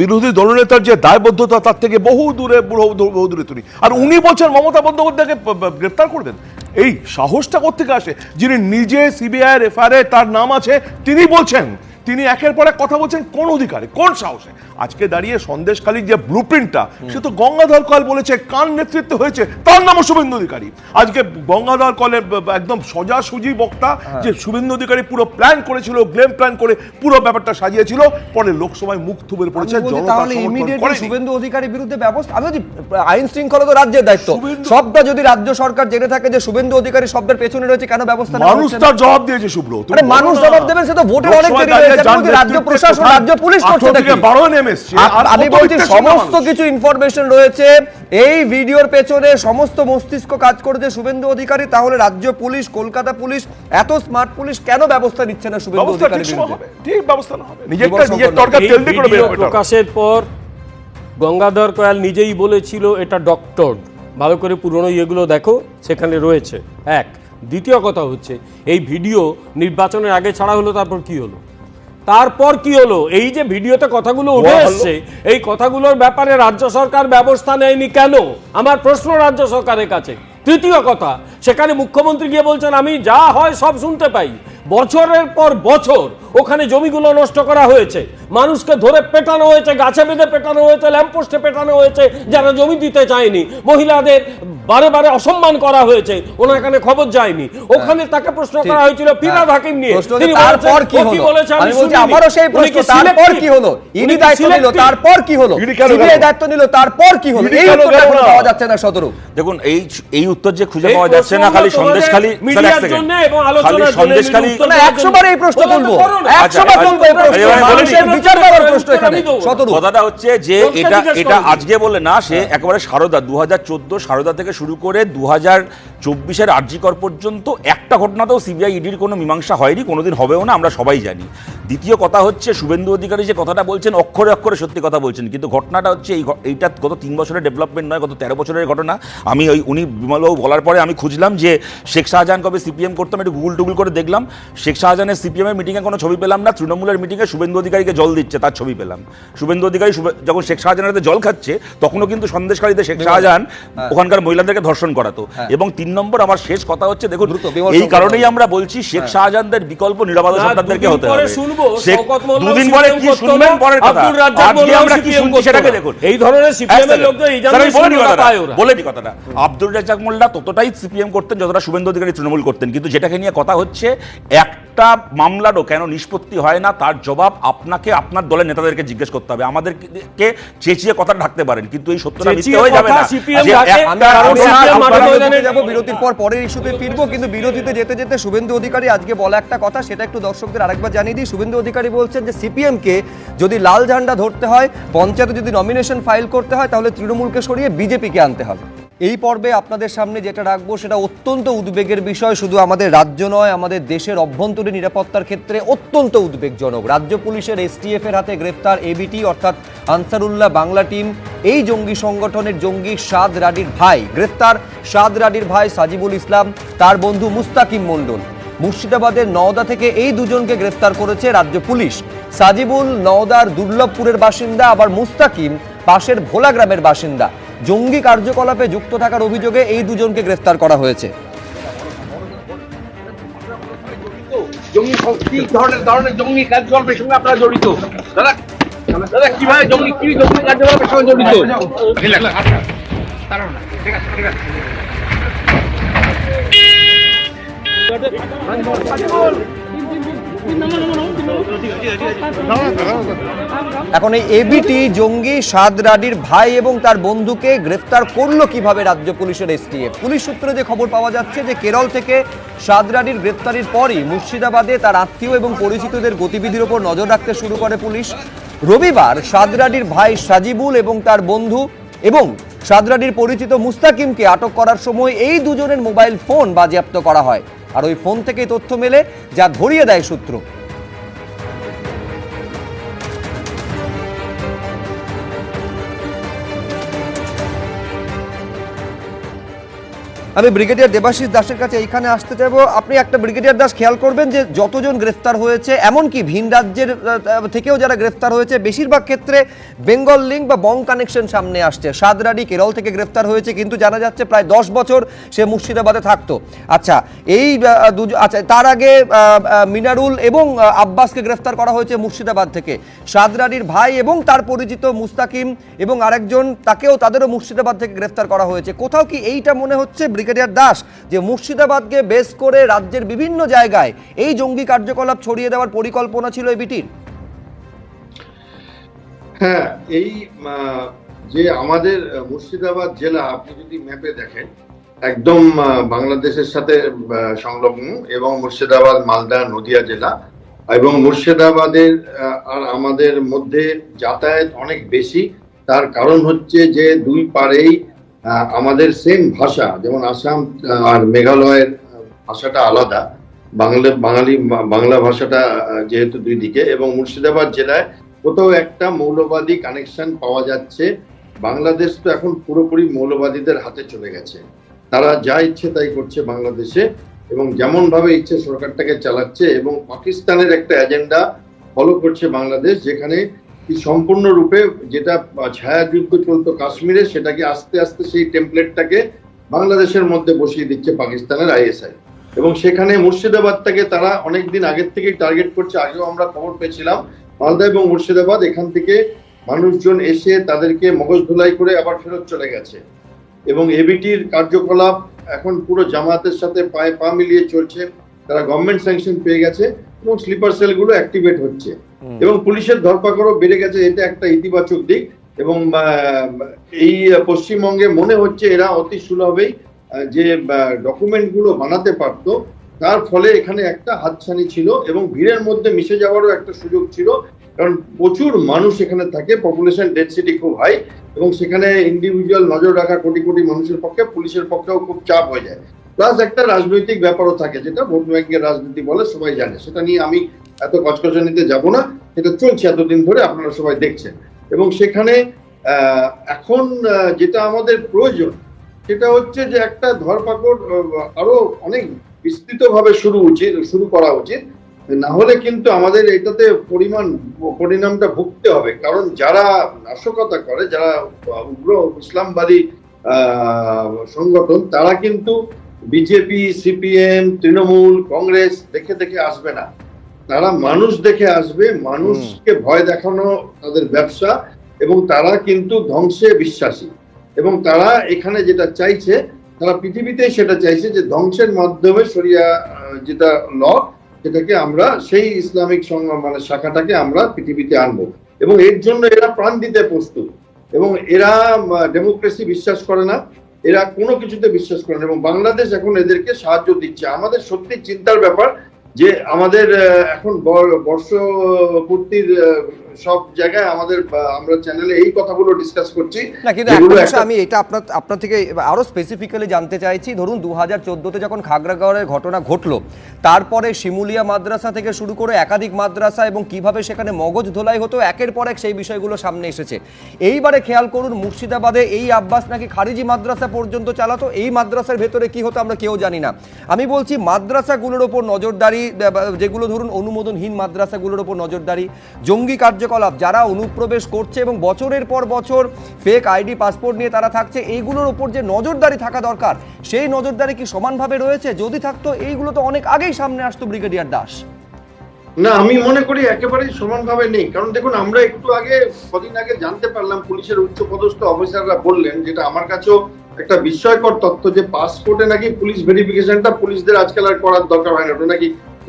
বিরোধী দলনেতার যে দায়বদ্ধতা তার থেকে বহু দূরে তৈরি। আর উনি বলছেন মমতা বন্দ্যোপাধ্যায়কে গ্রেফতার করবেন। এই সাহসটা কোত্থেকে আসে? যিনি নিজে সিবিআই এফআইআর তার নাম আছে, তিনি বলছেন, তিনি একের পর এক কথা বলছেন, কোন অধিকারে, কোন সাহসে? আজকে দাঁড়িয়ে সন্দেশখালীর যে ব্লুপ্রিন্টটা, সে তো গঙ্গাধর কয়াল বলেছে, কার নেতৃত্বে হয়েছে, তার নামও শুভেন্দু অধিকারী। আজকে গঙ্গাধর কয়ালের একদম সোজাসুজি বক্তা যে শুভেন্দু অধিকারী পুরো প্ল্যান করেছিল, গেম প্ল্যান করে পুরো ব্যাপারটা সাজিয়েছিল, পরে লোকসভায় মুখ থুবড়ে পড়েছে। তাহলে ইমিডিয়েটলি শুভেন্দু অধিকারীর বিরুদ্ধে ব্যবস্থা, আমি যদি আইন শৃঙ্খলা তো রাজ্যের দায়িত্ব, সবটা যদি রাজ্য সরকার জেনে থাকে যে শুভেন্দু অধিকারী শব্দের পেছনে রয়েছে, কেন ব্যবস্থা নেওয়া হচ্ছে না? মানুষ তার জবাব দিয়েছে শুভ্র। আরে মানুষ জবাব দেবেন, সে তো ভোটের অনেক দেরি হয়েছে, রাজ্য প্রশাসন, রাজ্য পুলিশ করছে নাকি? আমি বলছি সমস্ত কিছু ইনফরমেশন রয়েছে, এই ভিডিওর পেছনে সমস্ত মস্তিষ্ক কাজ করেছে শুভেন্দু অধিকারী। তাহলে রাজ্য পুলিশ, কলকাতা পুলিশ, এত স্মার্ট পুলিশ কেন ব্যবস্থা নিচ্ছে না শুভেন্দু অধিকারীর বিরুদ্ধে? ঠিক ব্যবস্থা না হবে, নিজের তরকার তেল দিয়ে করে বের হবে। প্রকাশের পর গঙ্গাধর কয়াল নিজেই বলেছিল এটা ডক্টর, ভালো করে পুরনো ইয়েগুলো দেখো, সেখানে রয়েছে। এক, দ্বিতীয় কথা হচ্ছে এই ভিডিও নির্বাচনের আগে ছাড়া হলো, তারপর কি হলো? এই যে ভিডিওতে কথাগুলো উঠে এসছে, এই কথাগুলোর ব্যাপারে রাজ্য সরকার ব্যবস্থা নেয়নি কেন? আমার প্রশ্ন রাজ্য সরকারের কাছে। তৃতীয় কথা, সেখানে মুখ্যমন্ত্রী গিয়ে বলছেন আমি যা হয় সব শুনতে পাই। বছরের পর বছর ওখানে জমিগুলো নষ্ট করা হয়েছে, মানুষকে ধরে পেটানো হয়েছে, গাছে বেঁধে পেটানো হয়েছে, ল্যাম্পপোস্টে পেটানো হয়েছে যারা জমি দিতে চায়নি, মহিলাদের বারে বারে অসম্মান করা হয়েছে, ওনার এখানে খবর যায়নি। ওখানে তাকে প্রশ্ন করা হয়েছিল ফিরহাদ হাকিম নিয়ে, তিনি তারপর কি হলো? আমি বলছি আমারও সেই প্রশ্ন, তারপর কি হলো? ইডি দায়িত্ব নিল, তারপর কি হলো? সিবিআই দায়িত্ব নিল, তারপর কি হলো? এই উত্তরটা এখনো পাওয়া যাচ্ছে না। শতরূপ, দেখুন এই উত্তর যে খুঁজে পাওয়া যাচ্ছে না, খালি সন্দেশখালী মিডিয়ার জন্য এবং আলোচনার জন্য সন্দেশখালী 100 বার এই প্রশ্ন তুলবো, 100 বার তুলবো এই প্রশ্ন, মানুষের বিচার করার প্রশ্ন এখানে। শতরূপ, কথাটা হচ্ছে যে এটা আজকে বলে না, সে একেবারে সারদা 2014 সারদা থেকে শুরু করে 2024 আরজিকর পর্যন্ত একটা ঘটনাতেও সিবিআই ইডির কোনো মীমাংসা হয়নি, কোনোদিন হবেও না, আমরা সবাই জানি। দ্বিতীয় কথা হচ্ছে শুভেন্দু অধিকারী যে কথাটা বলছেন অক্ষরে অক্ষরে সত্যি কথা বলছেন, কিন্তু ঘটনাটা হচ্ছে এইটা গত 3 বছরের ডেভেলপমেন্ট নয়, গত 13 বছরের ঘটনা। আমি উনি বিমলবাবু বলার পরে আমি খুঁজলাম যে শেখ শাহজাহান কবে সিপিএম করতাম, একটু গুগল করে দেখলাম, শেখ শাহজাহানের সিপিএমের মিটিংয়ে কোনো ছবি পেলাম না, তৃণমূলের মিটিংয়ে শুভেন্দু অধিকারীকে জল দিচ্ছে তার ছবি পেলাম। শুভেন্দু অধিকারী যখন শেখ শাহজাহানের জল খাচ্ছে তখনও কিন্তু সন্দেশকারীতে শেখ শাহজাহান ওখানকার মহিলাদেরকে ধর্ষণ করাতো। এবং 3 নম্বর আমার শেষ কথা হচ্ছে, দেখুন এই কারণেই আমরা বলছি শেখ শাহজাহানদের বিকল্প নিরাপদা সন্তানদেরকে হতে হবে। দুদিন পরে কি শুনবেন পরের কথা, আজকে আমরা কি শুনছি সেটাকে দেখুন। এই ধরনের সিপিএম এর লোকজন এই জন্যই বলেনি কথাটা, আব্দুর রাজ্জাক মোল্লা ততটাই সিপিএম করতেন যতটা শুভেন্দু অধিকারী তৃণমূল করতেন, কিন্তু যেটাকে নিয়ে কথা হচ্ছে একটা মামলারও কেন নিষ্পত্তি হয় না তার জবাব আপনাকে আপনার দলের নেতাদেরকে জিজ্ঞেস করতে হবে। আমাদেরকে চেঁচিয়ে কথা ঢাকতে পারেন, কিন্তু এই সত্যটা মিথ্যে হয়ে যাবে না। বিরতির পর পরের ইস্যুতে ফিরবো, কিন্তু বিরতিতে যেতে যেতে শুভেন্দু অধিকারী আজকে বলা একটা কথা, সেটা একটু দর্শকদের আরেকবার জানিয়ে দিই। শুভেন্দু অধিকারী বলছেন যে সিপিএম কে যদি লাল ঝান্ডা ধরতে হয়, পঞ্চায়েতে যদি নমিনেশন ফাইল করতে হয়, তাহলে তৃণমূলকে সরিয়ে বিজেপিকে আনতে হবে। এই পর্বে আপনাদের সামনে যেটা রাখবো সেটা অত্যন্ত উদ্বেগের বিষয়, শুধু আমাদের রাজ্য নয়, আমাদের দেশের অভ্যন্তরীণ নিরাপত্তার ক্ষেত্রে অত্যন্ত উদ্বেগজনক। রাজ্য পুলিশের এসটিএফ এর হাতে গ্রেফতার এবিটি অর্থাৎ আনসারুল্লাহ বাংলা টিম, এই জঙ্গি সংগঠনের জঙ্গি সাদ রাডির ভাই। গ্রেফতার সাদ রাডির ভাই সাজিবুল ইসলাম, তার বন্ধু মুস্তাকিম মণ্ডল। মুর্শিদাবাদের নওদা থেকে এই দুজনকে গ্রেফতার করেছে রাজ্য পুলিশ। সাজিবুল নওদার দুর্লভপুরের বাসিন্দা, আবার মুস্তাকিম পাশের ভোলা গ্রামের বাসিন্দা। জঙ্গি কার্যকলাপে যুক্ত থাকার অভিযোগে এই দুজনকে গ্রেফতার করা হয়েছে। জঙ্গি কার্যকলাপের সঙ্গে আপনারা জড়িত দাদা, দাদা কিভাবে জঙ্গি কার্যকলাপের সঙ্গে জড়িত? ঠিক আছে ঠিক আছে। এখন এই এবিটি জঙ্গি সাদ রাডির ভাই এবং তার বন্ধুকে গ্রেফতার করলো কিভাবে রাজ্য পুলিশের এসটিএফ? পুলিশ সূত্রে যে খবর পাওয়া যাচ্ছে যে কেরল থেকে সাদ রাডির গ্রেফতারির পরই মুর্শিদাবাদে তার আত্মীয় এবং পরিচিতদের গতিবিধির উপর নজর রাখতে শুরু করে পুলিশ। রবিবার সাদ রাডির ভাই সাজিবুল এবং তার বন্ধু এবং সাদ রাডির পরিচিত মুস্তাকিমকে আটক করার সময় এই দুজনের মোবাইল ফোন বাজেয়াপ্ত করা হয়, আর ওই ফোন থেকে তথ্য মেলে যা ধরিয়ে দেয় সূত্র। আমি ব্রিগেডিয়ার দেবাশিস দাসের কাছে এইখানে আসতে চাইব। আপনি একটা ব্রিগেডিয়ার দাস খেয়াল করবেন যে যতজন গ্রেফতার হয়েছে, এমনকি ভিন রাজ্যের থেকেও যারা গ্রেফতার হয়েছে, বেশিরভাগ ক্ষেত্রে বেঙ্গল লিঙ্ক বা বং কানেকশন সামনে আসছে। সাদ রাডি কেরল থেকে গ্রেফতার হয়েছে, কিন্তু জানা যাচ্ছে প্রায় 10 বছর সে মুর্শিদাবাদে থাকতো। আচ্ছা, এই আচ্ছা, তার আগে মিনারুল এবং আব্বাসকে গ্রেফতার করা হয়েছে মুর্শিদাবাদ থেকে। সাদ রাডির ভাই এবং তার পরিচিত মুস্তাকিম এবং আরেকজন, তাদেরও মুর্শিদাবাদ থেকে গ্রেফতার করা হয়েছে। কোথাও কি এইটা মনে হচ্ছে ব্রিগেডিয়ার দাস যে মুর্শিদাবাদকে বেস করে রাজ্যের বিভিন্ন জায়গায় এই জঙ্গি কার্যকলাপ ছড়িয়ে দেওয়ার পরিকল্পনা ছিল এবিটির? হ্যাঁ, এই যে আমাদের মুর্শিদাবাদ জেলা আপনি যদি ম্যাপে দেখেন একদম বাংলাদেশের সাথে সংলগ্ন, এবং মুর্শিদাবাদ, মালদা, নদিয়া জেলা, এবং মুর্শিদাবাদের আর আমাদের মধ্যে যাতায়াত অনেক বেশি। তার কারণ হচ্ছে যে দুই পারেই আমাদের সেম ভাষা, যেমন আসাম আর মেঘালয়ের ভাষাটা আলাদা, বাংলা ভাষাটা যেহেতু দুই দিকে, এবং মুর্শিদাবাদ জেলায় কোথাও একটা মৌলবাদী কানেকশন পাওয়া যাচ্ছে। বাংলাদেশ তো এখন পুরোপুরি মৌলবাদীদের হাতে চলে গেছে, তারা যা ইচ্ছে তাই করছে বাংলাদেশে, এবং যেমন ভাবে ইচ্ছে সরকারটাকে চালাচ্ছে, এবং পাকিস্তানের একটা এজেন্ডা ফলো করছে বাংলাদেশ, যেখানে সম্পূর্ণরূপে যেটা ছায়াযুদ্ধ চলতো কাশ্মীরে, সেটাকে আস্তে আস্তে সেই টেমপ্লেটটাকে বাংলাদেশের মধ্যে বসিয়ে দিচ্ছে পাকিস্তানের আইএসআই, এবং সেখানে মুর্শিদাবাদটাকে তারা অনেকদিন আগের থেকেই টার্গেট করছে। আগেও আমরা খবর পেয়েছিলাম মালদা এবং মুর্শিদাবাদ এখান থেকে মানুষজন এসে তাদেরকে মগজ ধুলাই করে আবার ফেরত চলে গেছে। এবং এবিটির কার্যকলাপ এখন পুরো জামাতের সাথে পায়ে পা মিলিয়ে চলছে। তারা গভর্নমেন্ট স্যাংশন পেয়ে গেছে এবং স্লিপার সেলগুলো অ্যাক্টিভেট হচ্ছে এবং পুলিশের ধরপাকড়ও বেড়ে গেছে। এটা একটা ইতিবাচক দিক। এবং এই পশ্চিমবঙ্গে মনে হচ্ছে এরা অতি সুলভেই যে ডকুমেন্টগুলো বানাতে পারতো, তার ফলে এখানে একটা হাতছানি ছিল এবং ভিড়ের মধ্যে মিশে যাওয়ারও একটা সুযোগ ছিল, কারণ প্রচুর মানুষ এখানে থাকে, পপুলেশন ডেনসিটি খুব হাই এবং সেখানে ইন্ডিভিজুয়াল নজর রাখা কোটি কোটি মানুষের পক্ষে পুলিশের পক্ষেও খুব চাপ হয়ে যায়। প্লাস একটা রাজনৈতিক ব্যাপারও থাকে, যেটা ভোট ব্যাংকের রাজনীতি বলে সবাই জানে। সেটা নিয়ে আমি এত কচকচানিতে যাব না, এটা চলছে এতদিন ধরে, আপনারা সবাই দেখছেন। এবং সেখানে এখন যেটা আমাদের প্রয়োজন সেটা হচ্ছে যে একটা ধরপাকড় আরো অনেক বিস্তৃতভাবে শুরু করা উচিত, না হলে কিন্তু আমাদের এটাতে পরিণামটা ভুগতে হবে। কারণ যারা নাশকতা করে, যারা উগ্র ইসলামবাদী সংগঠন, তারা কিন্তু বিজেপি, সিপিএম, তৃণমূল, কংগ্রেস দেখে দেখে আসবে না, তারা মানুষ দেখে আসবে। মানুষকে ভয় দেখানো তাদের ব্যবসা এবং তারা কিন্তু ধ্বংসে বিশ্বাসী। এবং তারা এখানে যেটা চাইছে, তারা পৃথিবীতেই সেটা চাইছে যে ধ্বংসের মাধ্যমে শরিয়া যেটা ল, সেটাকে আমরা সেই ইসলামিক শাখাটাকে আমরা পৃথিবীতে আনবো। এবং এর জন্য এরা প্রাণ দিতে প্রস্তুত। এবং এরা ডেমোক্রেসি বিশ্বাস করে না, এরা কোনো কিছুতে বিশ্বাস করে না। এবং বাংলাদেশ এখন এদেরকে সাহায্য দিচ্ছে। আমাদের সত্যি চিন্তার ব্যাপার যে আমাদের এখন বর্ষপূর্তির সব জায়গায় আমরা চ্যানেলে এই কথাগুলো ডিসকাস করছি না, কিন্তু আমি এটা আপনার থেকে আরো স্পেসিফিক্যালি জানতে চাইছি। ধরুন 2014-তে যখন খাগড়াগড়ের ঘটনা ঘটলো, তারপরে শিমুলিয়া মাদ্রাসা থেকে শুরু করে একাধিক মাদ্রাসা এবং কিভাবে সেখানে মগজ ধোলাই হতো, একের পর এক সেই বিষয়গুলো সামনে এসেছে। এইবারে খেয়াল করুন, মুর্শিদাবাদে এই আব্বাস নাকি খারিজি মাদ্রাসা পর্যন্ত চালাতো। এই মাদ্রাসার ভেতরে কি হতো আমরা কেউ জানি না। আমি বলছি মাদ্রাসাগুলোর ওপর নজরদারি, যেগুলো ধরুন অনুমোদনহীন মাদ্রাসাগুলোর ওপর নজরদারি, জঙ্গি কার্যকলাপ, যারা অনুপ্রবেশ করছে এবং বছরের পর বছর ফেক আইডি পাসপোর্ট নিয়ে তারা থাকছে, এইগুলোর ওপর যে নজরদারি থাকা দরকার, সেই নজরদারি কি সমানভাবে রয়েছে? যদি থাকতো এইগুলো তো অনেক আগেই সামনে আসতো ব্রিগেডিয়ার দাস। না, আমি মনে করি একেবারেই সমানভাবে নেই। কারণ দেখুন, আমরা একটু আগে, কদিন আগে জানতে পারলাম, পুলিশের উচ্চ পদস্থ অফিসাররা বললেন, যেটা আমার কাছেও একটা বিস্ময়কর তথ্য, যে পাসপোর্টে নাকি পুলিশ ভেরিফিকেশনটা পুলিশদের আজকাল আর করার দরকার হয় না,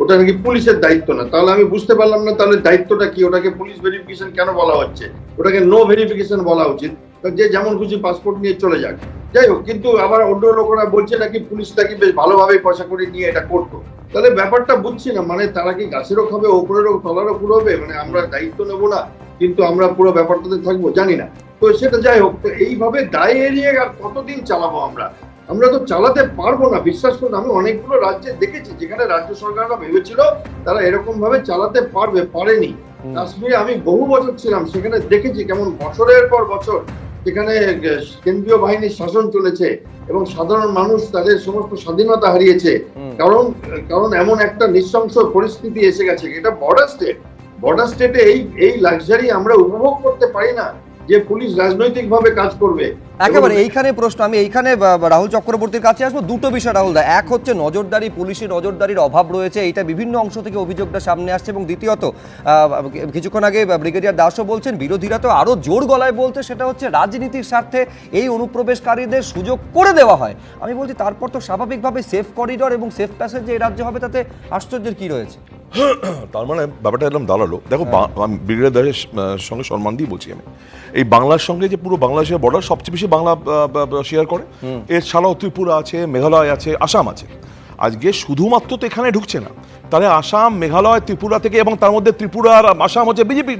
ওটা নাকি পুলিশের দায়িত্ব না। তাহলে আমি বুঝতে পারলাম না তাহলে দায়িত্বটা কি, ওটাকে পুলিশ ভেরিফিকেশন কেন বলা হচ্ছে? ওটাকে নো ভেরিফিকেশন বলা উচিত, যে যেমন খুশি পাসপোর্ট নিয়ে চলে যাক। যাই হোক, কিন্তু আবার অন্য লোকেরা বলছে নাকি পুলিশ নাকি বেশ ভালোভাবে পয়সা করে নিয়ে এটা করতো। তাহলে ব্যাপারটা বুঝছি না, মানে তারা কি গাছেরও খাবে, ওপরেরও তলারও পুরো হবে? মানে আমরা দায়িত্ব নেবো না কিন্তু আমরা পুরো ব্যাপারটাতে থাকবো, জানি না। তো সেটা যাই হোক, তো এইভাবে দায় এড়িয়ে আর কতদিন চালাবো আমরা তো চালাতে পারবো না, বিশ্বাস করুন। আমি অনেকগুলো রাজ্যে দেখেছি যেখানে রাজ্য সরকাররা ভেবেছিল তারা এরকম ভাবে চালাতে পারেনি। কাশ্মীরে আমি বহু বছর ছিলাম, সেখানে দেখেছি কেমন বছরের পর বছর সেখানে কেন্দ্রীয় বাহিনীর শাসন চলেছে এবং সাধারণ মানুষ তাদের সমস্ত স্বাধীনতা হারিয়েছে। কারণ এমন একটা নৃশংস পরিস্থিতি এসে গেছে। এটা বর্ডার স্টেটে এই লাক্সারি আমরা উপভোগ করতে পারি না যে পুলিশ রাজনৈতিক ভাবে কাজ করবে। একেবারে এইখানে প্রশ্ন, আমি এইখানে রাহুল চক্রবর্তীর কাছে আসবো। দুটো বিষয় রাহুল দা, এক হচ্ছে নজরদারি, পুলিশের নজরদারির অভাব রয়েছে, এইটা বিভিন্ন অংশ থেকে অভিযোগটা সামনে আসছে। এবং দ্বিতীয়ত, কিছুক্ষণ আগে ব্রিগেডিয়ার দাসও বলছেন, বিরোধীরা তো আরো জোর গলায় বলছে, সেটা হচ্ছে রাজনীতির স্বার্থে এই অনুপ্রবেশকারীদের সুযোগ করে দেওয়া হয়। আমি বলছি তারপর তো স্বাভাবিকভাবে সেফ করিডর এবং সেফ প্যাসেজ যে এই রাজ্যে হবে, তাতে আশ্চর্যের কি রয়েছে? তার মানে ব্যাপারটা এরকম দাঁড়ালো। দেখো, ব্রিগেডিয়ার দাসের সঙ্গে সম্মান দিয়ে বলছি, আমি এই বাংলার সঙ্গে যে পুরো বাংলাদেশের বর্ডার সবচেয়ে বেশি বাংলা শেয়ার করে, এছাড়াও ত্রিপুরা আছে, মেঘালয় আছে, আসাম আছে। আজকে শুধুমাত্র তো এখানে ঢুকছে না, তাহলে আসাম, মেঘালয়, ত্রিপুরা থেকে, এবং তার মধ্যে ত্রিপুরা আর আসাম হচ্ছে বিজেপির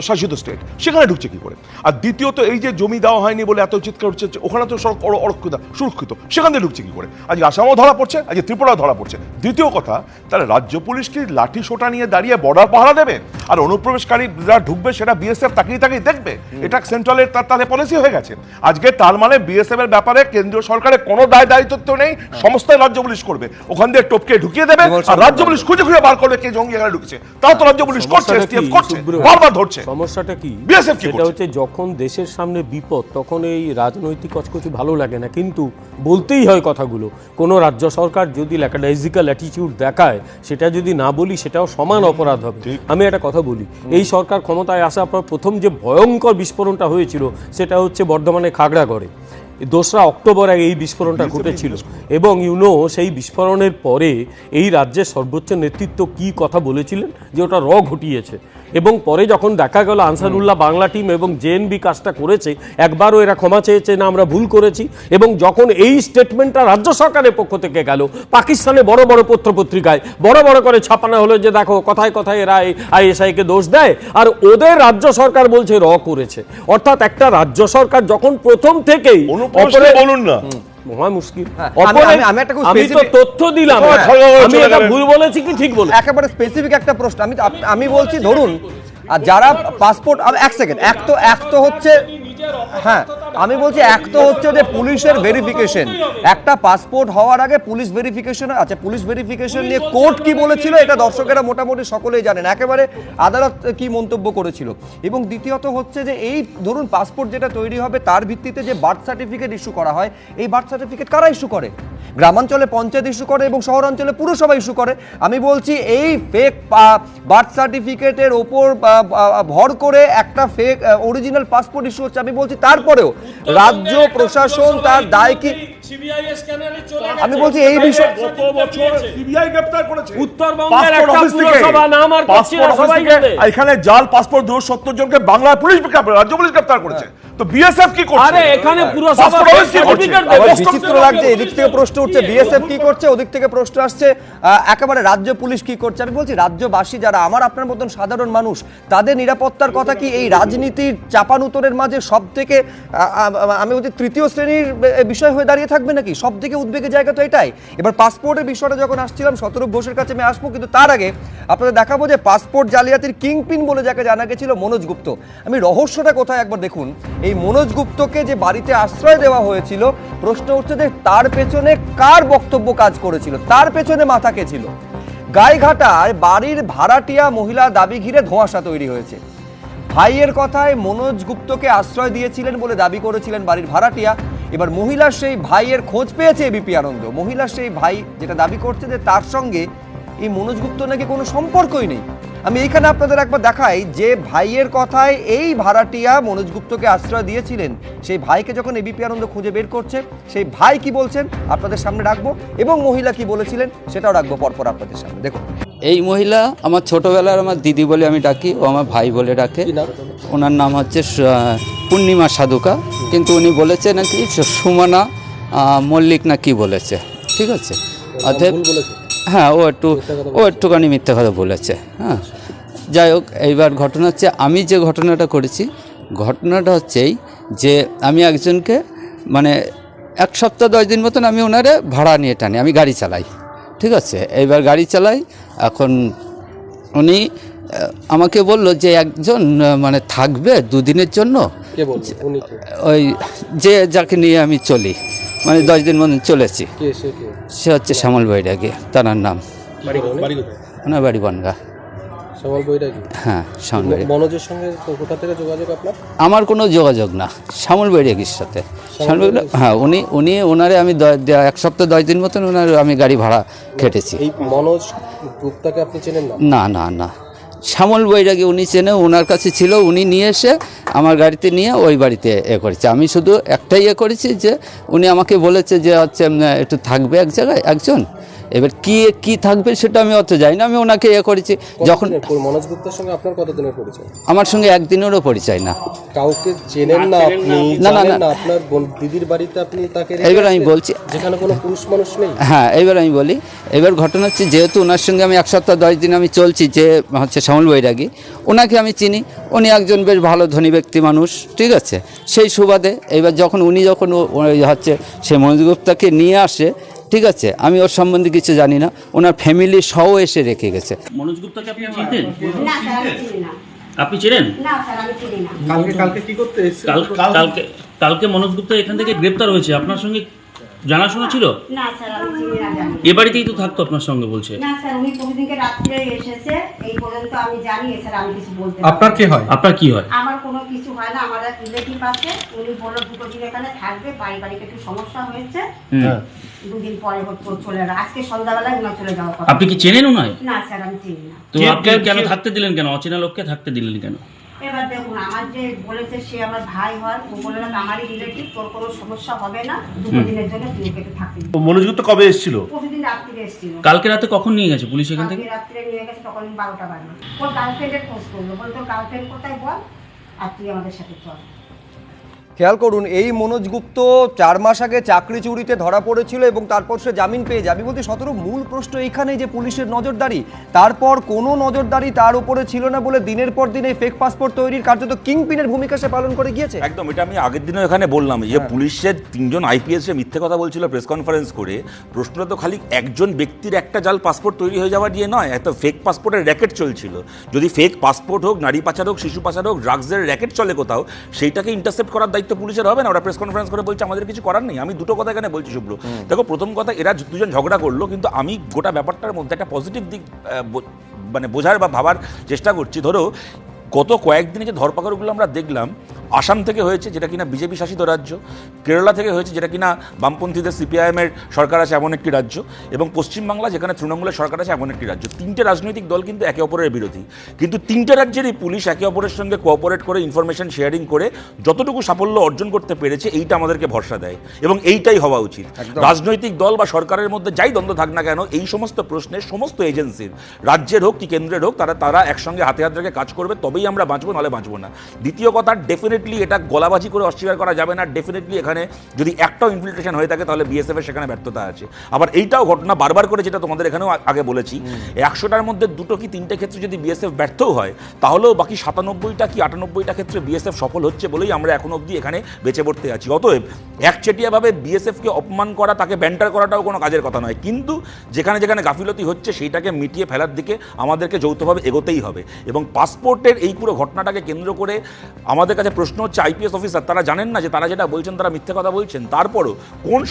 শাসিত স্টেট, সেখানে ঢুকছে কি করে? আর দ্বিতীয়ত, এই যে জমি দেওয়া হয়নি বলে এত চিৎকার হচ্ছে, ওখানে তো সব সুরক্ষিত, সেখান থেকে ঢুকছে কি করে? আজকে আসামও ধরা পড়ছে, আজকে ত্রিপুরাও ধরা পড়ছে। দ্বিতীয় কথা, তাহলে রাজ্য পুলিশ কি লাঠি সোটা নিয়ে দাঁড়িয়ে বর্ডার পাহারা দেবে? আর অনুপ্রবেশকারী যারা ঢুকবে সেটা বিএসএফ তাকিয়ে দেখবে? এটা সেন্ট্রালের তাহলে পলিসি হয়ে গেছে। আজকে তার মানে বিএসএফ এর ব্যাপারে কেন্দ্রীয় সরকারের কোনো দায়িত্ব নেই, সমস্ত রাজ্য পুলিশ করবে, ওখান দিয়ে টপকে ঢুকিয়ে দেবে, আর রাজ্য পুলিশ খুঁজে খুঁজে বার করবে কে জঙ্গি এখানে ঢুকেছে। তাও তো রাজ্য পুলিশ করছে, এসটিএফ করছে, বারবার ধরছে। সমস্যাটা কি? বিএসএফ কি সেটা হচ্ছে যখন দেশের সামনে বিপদ তখন এই রাজনৈতিক কচকচি ভালো লাগে না, কিন্তু বলতেই হয় কথাগুলো। কোনো রাজ্য সরকার যদি ল্যাকাডাইজিক্যাল অ্যাটিটিউড দেখায়, সেটা যদি না বলি সেটাও সমান অপরাধ হবে। আমি একটা কথা বলি, এই সরকার ক্ষমতায় আসার পর প্রথম যে ভয়ঙ্কর বিস্ফোরণটা হয়েছিল সেটা হচ্ছে বর্ধমানে খাগড়াগড়ে 2রা অক্টোবরে এই বিস্ফোরণটা ঘটেছিল। এবং সেই বিস্ফোরণের পরে এই রাজ্যের সর্বোচ্চ নেতৃত্ব কি কথা বলেছিলেন যে ওটা ঘটিয়েছে। এবং পরে যখন দেখা গেল আনসারুল্লাহ বাংলা টিম এবং জেএনবি কাজটা করেছে, একবারও এরা ক্ষমা চেয়েছে না আমরা ভুল করেছি। এবং যখন এই স্টেটমেন্টটা রাজ্য সরকারের পক্ষ থেকে গেল, পাকিস্তানে বড় বড় পত্রপত্রিকায় বড় বড় করে ছাপানো হলো যে দেখো কথায় কথায় এরা আইএসআইকে দোষ দেয়, আর ওদের রাজ্য সরকার বলছে করেছে। অর্থাৎ একটা রাজ্য সরকার যখন প্রথম থেকেই বলুন না মহা মুশকিল। আমি তো তথ্য দিলাম, আমি এটা ভুল বলেছি কি ঠিক বলেছি? একেবারে স্পেসিফিক একটা প্রশ্ন আমি বলছি, ধরুন আর যারা পাসপোর্ট, এক সেকেন্ড, এক তো হচ্ছে, হ্যাঁ আমি বলছি এক তো হচ্ছে যে পুলিশের ভেরিফিকেশন, একটা পাসপোর্ট হওয়ার আগে পুলিশ ভেরিফিকেশন, আচ্ছা পুলিশ ভেরিফিকেশন নিয়ে কোর্ট কি বলেছিল এটা দর্শকেরা মোটামুটি সকলেই জানেন, একেবারে আদালত কি মন্তব্য করেছিল। এবং দ্বিতীয়ত হচ্ছে যে এই ধরুন পাসপোর্ট যেটা তৈরি হবে তার ভিত্তিতে যে বার্থ সার্টিফিকেট ইস্যু করা হয়, এই বার্থ সার্টিফিকেট কারা ইস্যু করে? গ্রামাঞ্চলে পঞ্চায়েত ইস্যু করে এবং শহরাঞ্চলে পুরসভা ইস্যু করে। আমি বলছি এই ফেক বার্থ সার্টিফিকেটের ওপর ভর করে একটা ফেক অরিজিনাল পাসপোর্ট ইস্যু হচ্ছে। আমি বলছি তারপরেও রাজ্য প্রশাসন তার দায় কি? আমি বলছি এই বিষয়ে উত্তরবঙ্গের একটা পুরসভা নাম আর সবাই জানে, এখানে জাল পাসপোর্ট 270 জনকে বাংলা পুলিশ রাজ্য পুলিশ গ্রেফতার করেছে। তো বিএসএফ কি করছে? আরে এখানে পুরসভা বিচিত্র লাগছে, এদিক থেকে প্রশ্ন উঠছে বিএসএফ কি করছে, ওদিক থেকে প্রশ্ন আসছে একেবারে রাজ্য পুলিশ কি করছে। আমি বলছি রাজ্যবাসী যারা আমার আপনার মতন সাধারণ মানুষ, তাদের নিরাপত্তার কথা কি এই রাজনীতির চাপানুতরের মাঝে সব থেকে আমি বলছি তৃতীয় শ্রেণীর বিষয় হয়ে দাঁড়িয়ে থাকবে নাকি? সব থেকে উদ্বেগের জায়গা তো এটাই। এবার পাসপোর্টের বিষয়টা যখন আসছিলাম, শতরূপ ঘোষের কাছে আমি আসবো, কিন্তু তার আগে আপনাদের দেখাবো যে পাসপোর্ট জালিয়াতির কিংপিন বলে যাকে জানা গেছিল মনোজ গুপ্ত। আমি রহস্যটা কোথায় একবার দেখুন। এই মনোজ গুপ্তকে যে বাড়িতে আশ্রয় দেওয়া হয়েছিল, প্রশ্ন হচ্ছে যে তার পেছনে কার বক্তব্য কাজ করেছিল, তার পেছনে মাথা কে ছিল? গাইঘাটায় বাড়ির ভাড়াটিয়া মহিলা দাবি ঘিরে ধোঁয়াশা তৈরি হয়েছে। ভাইয়ের কথায় মনোজ গুপ্তকে আশ্রয় দিয়েছিলেন বলে দাবি করেছিলেন বাড়ির ভাড়াটিয়া। এবার মহিলার সেই ভাইয়ের খোঁজ পেয়েছে এবিপি আনন্দ। মহিলার সেই ভাই যেটা দাবি করছে যে তার সঙ্গে এই মনোজ গুপ্ত নাকি কোনো সম্পর্কই নেই। আমি এইখানে আপনাদের একবার দেখাই যে ভাইয়ের কথায় এই ভাড়াটিয়া মনোজ গুপ্তকে আশ্রয় দিয়েছিলেন, সেই ভাইকে যখন এবিপি আনন্দ খুঁজে বের করছে, সেই ভাই কি বলছেন আপনাদের সামনে রাখবো, এবং মহিলা কি বলেছিলেন সেটাও রাখবো পরপর আপনাদের সামনে। দেখুন, এই মহিলা আমার ছোটবেলার আমার দিদি বলে আমি ডাকি, ও আমার ভাই বলে ডাকে। ওনার নাম হচ্ছে পূর্ণিমা সাধুকা, কিন্তু উনি বলেছে নাকি সুমনা মল্লিক না কি বলেছে, ঠিক আছে? অতএব হ্যাঁ, ও একটুখানি মিথ্যা কথা বলেছে। হ্যাঁ, যাই হোক, এইবার ঘটনা হচ্ছে আমি যে ঘটনাটা করেছি, ঘটনাটা হচ্ছে এই যে আমি একজনকে মানে 1 সপ্তাহ 10 দিন মতন আমি ওনারে ভাড়া নিয়ে টানি, আমি গাড়ি চালাই, ঠিক আছে? এইবার গাড়ি চালাই, এখন উনি আমাকে বলল যে একজন মানে থাকবে 2 দিনের জন্য, ওই যে যাকে নিয়ে আমি চলি, মানে 10 দিন মতন চলেছি, সে হচ্ছে শ্যামল বৈরাগী, তার নাম। ওনার বাড়ি বনগা। হ্যাঁ, শ্যামল বৈরাগী। মনোজের সঙ্গে কোথা থেকে যোগাযোগ আপনার? আমার কোনো যোগাযোগ না, শ্যামল বৈরাগীর সাথে। হ্যাঁ, উনি ওনারে আমি 1 সপ্তাহ 10 দিন মতন ওনার আমি গাড়ি ভাড়া কেটেছি। এই মনোজ গুপ্তাকে আপনি চেনেন না? না না না, শ্যামল বৈরাগী উনি চেনে, ওনার কাছে ছিল, উনি নিয়ে এসে আমার গাড়িতে নিয়ে ওই বাড়িতে করেছে। আমি শুধু একটাই করেছি যে উনি আমাকে বলেছে যে হচ্ছে একটু থাকবে এক জায়গায় একজন, এবার কি থাকবে সেটা আমি অত জানি না, আমি ওনাকে করেছি। যখন মনোজ গুপ্তার সঙ্গে আপনার কতদিনের পরিচয়? আমার সঙ্গে 1 দিনেরও পরিচয় না। কাউকে চেনেন না আপনি? না না না, আপনার দিদির বাড়িতে আপনি তাকে এবার আমি বলছি, যেখানে কোনো পুরুষ মানুষ নেই। হ্যাঁ, এবার আমি বলি, এবার ঘটনা হচ্ছে যেহেতু ওনার সঙ্গে আমি 1 সপ্তাহ 10 দিন আমি চলছি, যে হচ্ছে শ্যামল বৈরাগী, ওনাকে আমি চিনি, উনি একজন বেশ ভালো ধনী ব্যক্তি মানুষ, ঠিক আছে? সেই সুবাদে এবার যখন হচ্ছে সেই মনোজ গুপ্তাকে নিয়ে আসে, ঠিক আছে, আমি ওর সম্বন্ধে কিছু জানি না, ওনার ফ্যামিলি সহ এসে রেখে গেছে। মনোজ গুপ্তাকে আপনি চিনেন? না স্যার, আমি চিনি না। আপনি চিনেন? না স্যার, আমি চিনি না। কালকে কি করতে এসেছেন? কালকে মনোজ গুপ্তা এখান থেকে গ্রেফতার হয়েছে, আপনার সঙ্গে জানাশোনা ছিল? না স্যার, আমি চিনি না, জানি এ বাড়িতেই তো থাকতো আপনার সঙ্গে বলছে। না স্যার, উনি প্রতিদিনকে রাত্রে এসেছে, এই পর্যন্ত আমি জানি। স্যার আমি কিছু বলতে আপনার কি হয়? আপনার কি হয়? আমার কোনো কিছু হয় না, আমার এক রিলেটিভ আছে, উনি বললো 2 দিন এখানে থাকবে, পারিবারিক একটু সমস্যা হয়েছে, 2 দিন পরে চলে যাবে। আজকে সন্ধ্যাবেলায় উনি চলে যাওয়ার কথা। আপনি কি চেনেন উনায়? না স্যার, আমি চিনি না। তো আপনি কেন থাকতে দিলেন, কেন অচেনা লোককে থাকতে দিলেন কেন? এবার দেখুন, আমার যে বলেছে সে আমার ভাই হয়, ও বলে না আমারই রিলেটিভ, তোর কোনো সমস্যা হবে না, 2 দিনের জন্য তুই ওকে থাকতে দিবি। মনোযোগ তো কবে এসেছিল? প্রতিদিন রাত্রে এসেছিল। কালকে রাতে কখন নিয়ে গেছে পুলিশ এখান থেকে? কালকে রাত্রে নিয়ে গেছে, তখন 12টা বাজে। ওর গার্লফ্রেন্ডের খোঁজ করলো, বলে তোর গার্লফ্রেন্ড কোথায় বল, আর তুই আমাদের সাথে চল। খেয়াল করুন, এই মনোজ গুপ্ত 4 মাস আগে চাকরি চুরিতে ধরা পড়েছিল এবং তারপর সে জামিন পেয়ে যাবে। বলতে 17 মূল প্রশ্ন এইখানেই যে পুলিশের নজরদারি, তারপর কোনো নজরদারি তার উপরে ছিল না বলে দিনের পর দিন এই ফেক পাসপোর্ট তৈরির কার্যত কিংপিনের ভূমিকা সে পালন করে গিয়েছে। একদম, এটা আমি আগের দিনও এখানে বললাম যে পুলিশের 3জন আইপিএস মিথ্যে কথা বলছিল প্রেস কনফারেন্স করে। প্রশ্নটা তো খালি একজন ব্যক্তির একটা জাল পাসপোর্ট তৈরি হয়ে যাওয়া নিয়ে নয়, একটা ফেক পাসপোর্টের র্যাকেট চলছিল। যদি ফেক পাসপোর্ট হোক, নারী পাচার হোক, শিশু পাচার হোক, ড্রাগসের র্যাকেট চলে কোথাও, সেইটাকে ইন্টারসেপ্ট করার দায়িত্ব পুলিশের হবে না? ওরা প্রেস কনফারেন্স করে বলছে আমাদের কিছু করার নেই। আমি দুটো কথা এখানে বলছি শুভ্র। দেখো, প্রথম কথা, এরা 2জন ঝগড়া করলো, কিন্তু আমি গোটা ব্যাপারটার মধ্যে একটা পজিটিভ দিক মানে বোঝার বা ভাবার চেষ্টা করছি। ধরো, গত কয়েকদিনে যে ধরপাকড়গুলো আমরা দেখলাম, আসাম থেকে হয়েছে যেটা কিনা বিজেপি শাসিত রাজ্য, কেরালা থেকে হয়েছে যেটা কিনা বামপন্থীদের সিপিআইএমের সরকার আছে এমন একটি রাজ্য, এবং পশ্চিমবাংলা যেখানে তৃণমূলের সরকার আছে এমন একটি রাজ্য। 3টে রাজনৈতিক দল কিন্তু একে অপরের বিরোধী, কিন্তু 3টে রাজ্যেরই পুলিশ একে অপরের সঙ্গে কোঅপারেট করে ইনফরমেশন শেয়ারিং করে যতটুকু সাফল্য অর্জন করতে পেরেছে, এইটা আমাদেরকে ভরসা দেয় এবং এইটাই হওয়া উচিত। রাজনৈতিক দল বা সরকারের মধ্যে যাই দ্বন্দ্ব থাক না কেন, এই সমস্ত প্রশ্নে সমস্ত এজেন্সির, রাজ্যের হোক কি কেন্দ্রের হোক, তারা একসঙ্গে হাতে হাত রেখে কাজ করবে, তবেই আমরা বাঁচবো, নাহলে বাঁচবো না। দ্বিতীয় কথা, ডেফিনেটলি এটা গলাবাজি করে অস্বীকার করা যাবে না, ডেফিনেটলি এখানে যদি একটাও ইনফিল্ট্রেশন হয়ে থাকে তাহলে বিএসএফ এর সেখানে ব্যর্থতা আছে। আবার এইটাও ঘটনা বারবার করে, যেটা তোমাদের এখানেও আগে বলেছি, 100টার মধ্যে 2টো কি 3টে ক্ষেত্রে যদি বিএসএফ ব্যর্থও হয়, তাহলেও বাকি 97টা কি 98টা ক্ষেত্রে বিএসএফ সফল হচ্ছে বলেই আমরা এখনো অবধি এখানে বেঁচে পড়তে আছি। অতএব একচেটিয়াভাবে বিএসএফকে অপমান করা, তাকে ব্যান্টার করাটাও কোনো কাজের কথা নয়, কিন্তু যেখানে যেখানে গাফিলতি হচ্ছে সেইটাকে মিটিয়ে ফেলার দিকে আমাদেরকে যৌথভাবে এগোতেই হবে। এবং পাসপোর্টের এই পুরো ঘটনাটাকে কেন্দ্র করে আমাদের কাছে প্রশ্ন হচ্ছে, আইপিএস অফিসার তারা জানেন না যে তারা যেটা বলছেন তারা মিথ্যে কথা বলছেন? তারপরও কোন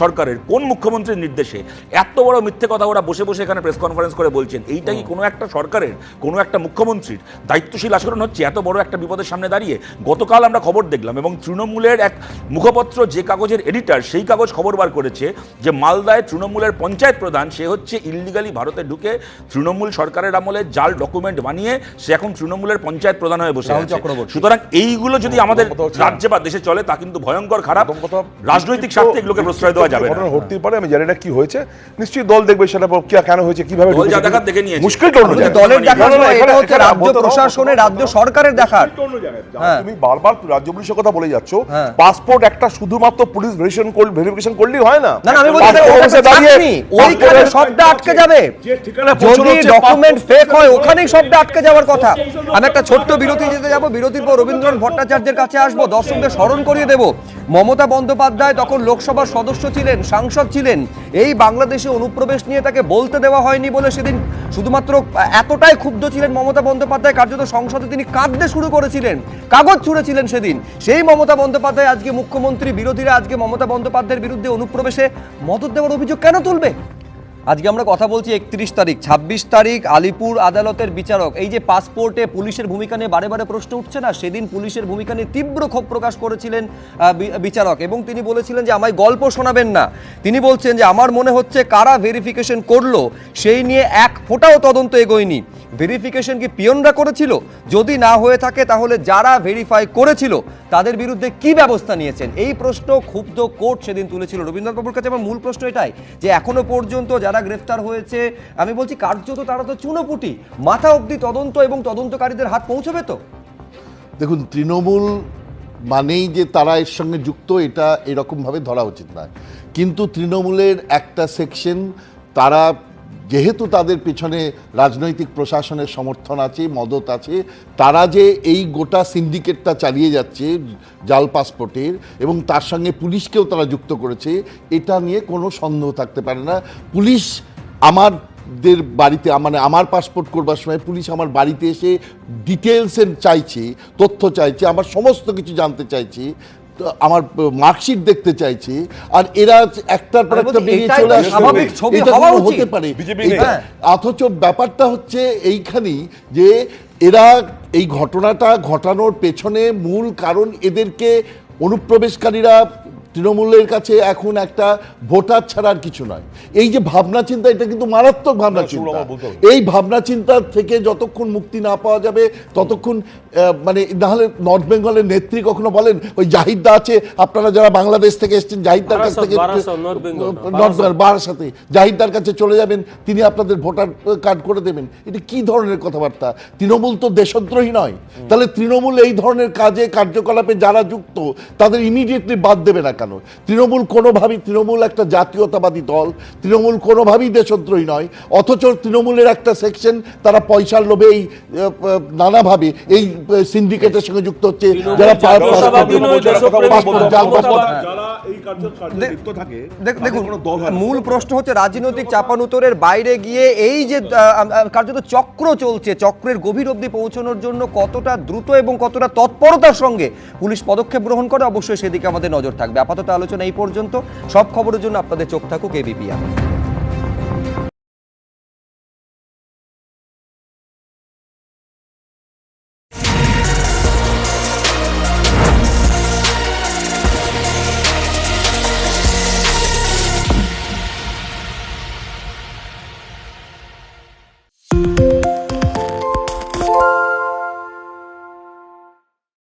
সরকারের, কোন মুখ্যমন্ত্রীর নির্দেশে এত বড় মিথ্যে কথা ওরা বসে বসে এখানে প্রেস কনফারেন্স করে বলছেন? এইটা কি কোনো একটা সরকারের, কোনো একটা মুখ্যমন্ত্রীর দায়িত্বশীল আচরণ হচ্ছে এত বড় একটা বিপদের সামনে দাঁড়িয়ে? গতকাল আমরা খবর দেখলাম, এবং তৃণমূলের এক মুখপত্র যে কাগজের এডিটর, সেই কাগজ খবর বার করেছে যে মালদায় তৃণমূলের পঞ্চায়েত প্রধান, সে হচ্ছে ইললিগালি ভারতে ঢুকে তৃণমূল সরকারের আমলে জাল ডকুমেন্ট বানিয়ে সে এখন তৃণমূলের পঞ্চায়েত প্রধান হয়ে বসে আছে। সুতরাং এইগুলো যদি আমাদের রাজ্যে বা দেশে চলে, তা কিন্তু ভয়ঙ্কর খারাপ। রাজনৈতিক স্বার্থে এগুলোকে প্রশ্রয় দেওয়া যাবে না। হতেই পারে, আমি জানি না কি হয়েছে, নিশ্চয়ই দল দেখবে সেটা কেন হয়েছে, কিভাবে দল যা দেখার দেখে নিয়েছে। মুশকিল তো দলের দেখার নয়, এটা হচ্ছে রাজ্য প্রশাসনের, রাজ্য সরকারের দেখার। তুমি বারবার রাজ্য পুলিশের কথা বলে যাচ্ছ, পাসপোর্ট একটা শুধুমাত্র পুলিশ ভেরিফিকেশন করলেই হয় না। না, আমি বলছি ওইখানে সবটা আটকে যাবে। যদি ডকুমেন্ট ফেক হয়, ওখানেই সবটা আটকে যাওয়ার কথা। আমি একটা ছোট্ট বিরতি যেতে যাবো, বিরতির পর রবীন্দ্রনাথ ভট্টাচার্যের কাছে আসবো, দর্শকদের স্মরণ করিয়ে দেব মমতা বন্দ্যোপাধ্যায় তখন লোকসভার সদস্য ছিলেন, সাংসদ ছিলেন। এই বাংলাদেশে অনুপ্রবেশ নিয়ে তাকে বলতে দেওয়া হয়নি বলে সেদিন শুধুমাত্র এতটাই ক্ষুব্ধ ছিলেন মমতা বন্দ্যোপাধ্যায়, কার্যত সংসদে তিনি কাঁদতে শুরু করেছিলেন, কাগজ ছুঁড়েছিলেন সেদিন। সেই মমতা বন্দ্যোপাধ্যায় আজকে মুখ্যমন্ত্রী, বিরোধীরা আজকে মমতা বন্দ্যোপাধ্যায়ের বিরুদ্ধে অনুপ্রবেশে মদত দেওয়ার অভিযোগ কেন তুলবে? আজকে আমরা কথা বলছি 31 তারিখ, 26 তারিখ আলিপুর আদালতের বিচারক। এই যে পাসপোর্টে পুলিশের ভূমিকা নিয়ে বারে বারে প্রশ্ন উঠছে না, সেদিন পুলিশের ভূমিকা নিয়ে তীব্র ক্ষোভ প্রকাশ করেছিলেন বিচারক, এবং তিনি বলেছিলেন যে আমায় গল্প শোনাবেন না। তিনি বলছেন যে আমার মনে হচ্ছে কারা ভেরিফিকেশন করলো সেই নিয়ে এক ফোঁটাও তদন্ত এগোয়নি। ভেরিফিকেশন কি পিয়নরা করেছিল? যদি না হয়ে থাকে তাহলে যারা ভেরিফাই করেছিল তাদের বিরুদ্ধে কি ব্যবস্থা নিয়েছেন? এই প্রশ্ন ক্ষুব্ধ কোর্ট সেদিন তুলেছিল। রবীন্দ্রনাথ বাবুর কাছে আমার মূল প্রশ্ন এটাই যে এখনো পর্যন্ত যারা গ্রেফতার হয়েছে, আমি বলছি কার্যত তারা তো চুনোপুটি, মাথা অবধি তদন্ত এবং তদন্তকারীদের হাত পৌঁছবে তো? দেখুন, তৃণমূল মানেই যে তারা এর সঙ্গে যুক্ত, এটা এরকমভাবে ধরা উচিত নয়। কিন্তু তৃণমূলের একটা সেকশন, তারা যেহেতু তাদের পেছনে রাজনৈতিক প্রশাসনের সমর্থন আছে, মদত আছে, তারা যে এই গোটা সিন্ডিকেটটা চালিয়ে যাচ্ছে জাল পাসপোর্টের, এবং তার সঙ্গে পুলিশকেও তারা যুক্ত করেছে, এটা নিয়ে কোনো সন্দেহ থাকতে পারে না। পুলিশ আমাদের বাড়িতে, মানে আমার পাসপোর্ট করবার সময় পুলিশ আমার বাড়িতে এসে ডিটেলসের চাইছে, তথ্য চাইছে, আমার সমস্ত কিছু জানতে চাইছে। আমার মার্কশিট দেখতে চাইছে, আর এরা একটার পর একটা বেরিয়ে চলে আসবে, স্বাভাবিক ছবি এটা হওয়া কোনো উচিত। হতে পারে। বিজেপি এটা- অথচ ব্যাপারটা হচ্ছে এইখানেই যে এরা এই ঘটনাটা ঘটানোর পেছনে মূল কারণ এদেরকে অনুপ্রবেশকারীরা তৃণমূলের কাছে এখন একটা ভোটার ছাড়া আর কিছু নয়। এই যে ভাবনা চিন্তা, এটা কিন্তু মারাত্মক ভাবনা চিন্তা। এই ভাবনা চিন্তা থেকে যতক্ষণ মুক্তি না পাওয়া যাবে ততক্ষণ মানে নাহলে নর্থ বেঙ্গলের নেত্রী কখনো বলেন ওই জাহিদদা আছে, আপনারা যারা বাংলাদেশ থেকে এসেছেন জাহিদদার কাছ থেকে নর্থ বারাসাতে জাহিদদার কাছে চলে যাবেন, তিনি আপনাদের ভোটার কার্ড করে দেবেন। এটা কি ধরনের কথাবার্তা? তৃণমূল তো দেশদ্রোহী নয়, তাহলে তৃণমূল এই ধরনের কাজে কার্যকলাপে যারা যুক্ত তাদের ইমিডিয়েটলি বাদ দেবে না কেন? তৃণমূল কোনোভাবেই, তৃণমূল একটা জাতীয়তাবাদী দল, তৃণমূল কোনোভাবেই দেশদ্রোহী নয়। অথচ তৃণমূলের একটা সেকশন তারা পয়সার লোভে এই নানাভাবে এই সিন্ডিকেটের সঙ্গে যুক্ত হচ্ছে, যারা দেখুন, মূল প্রশ্ন হচ্ছে রাজনৈতিক চাপানুতরের বাইরে গিয়ে এই যে কার্যত চক্র চলছে, চক্রের গভীর অবধি পৌঁছানোর জন্য কতটা দ্রুত এবং কতটা তৎপরতার সঙ্গে পুলিশ পদক্ষেপ গ্রহণ করে, অবশ্যই সেদিকে আমাদের নজর থাকবে। আপাতত আলোচনা এই পর্যন্ত। সব খবরের জন্য আপনাদের চোখ থাকুক এবিপি।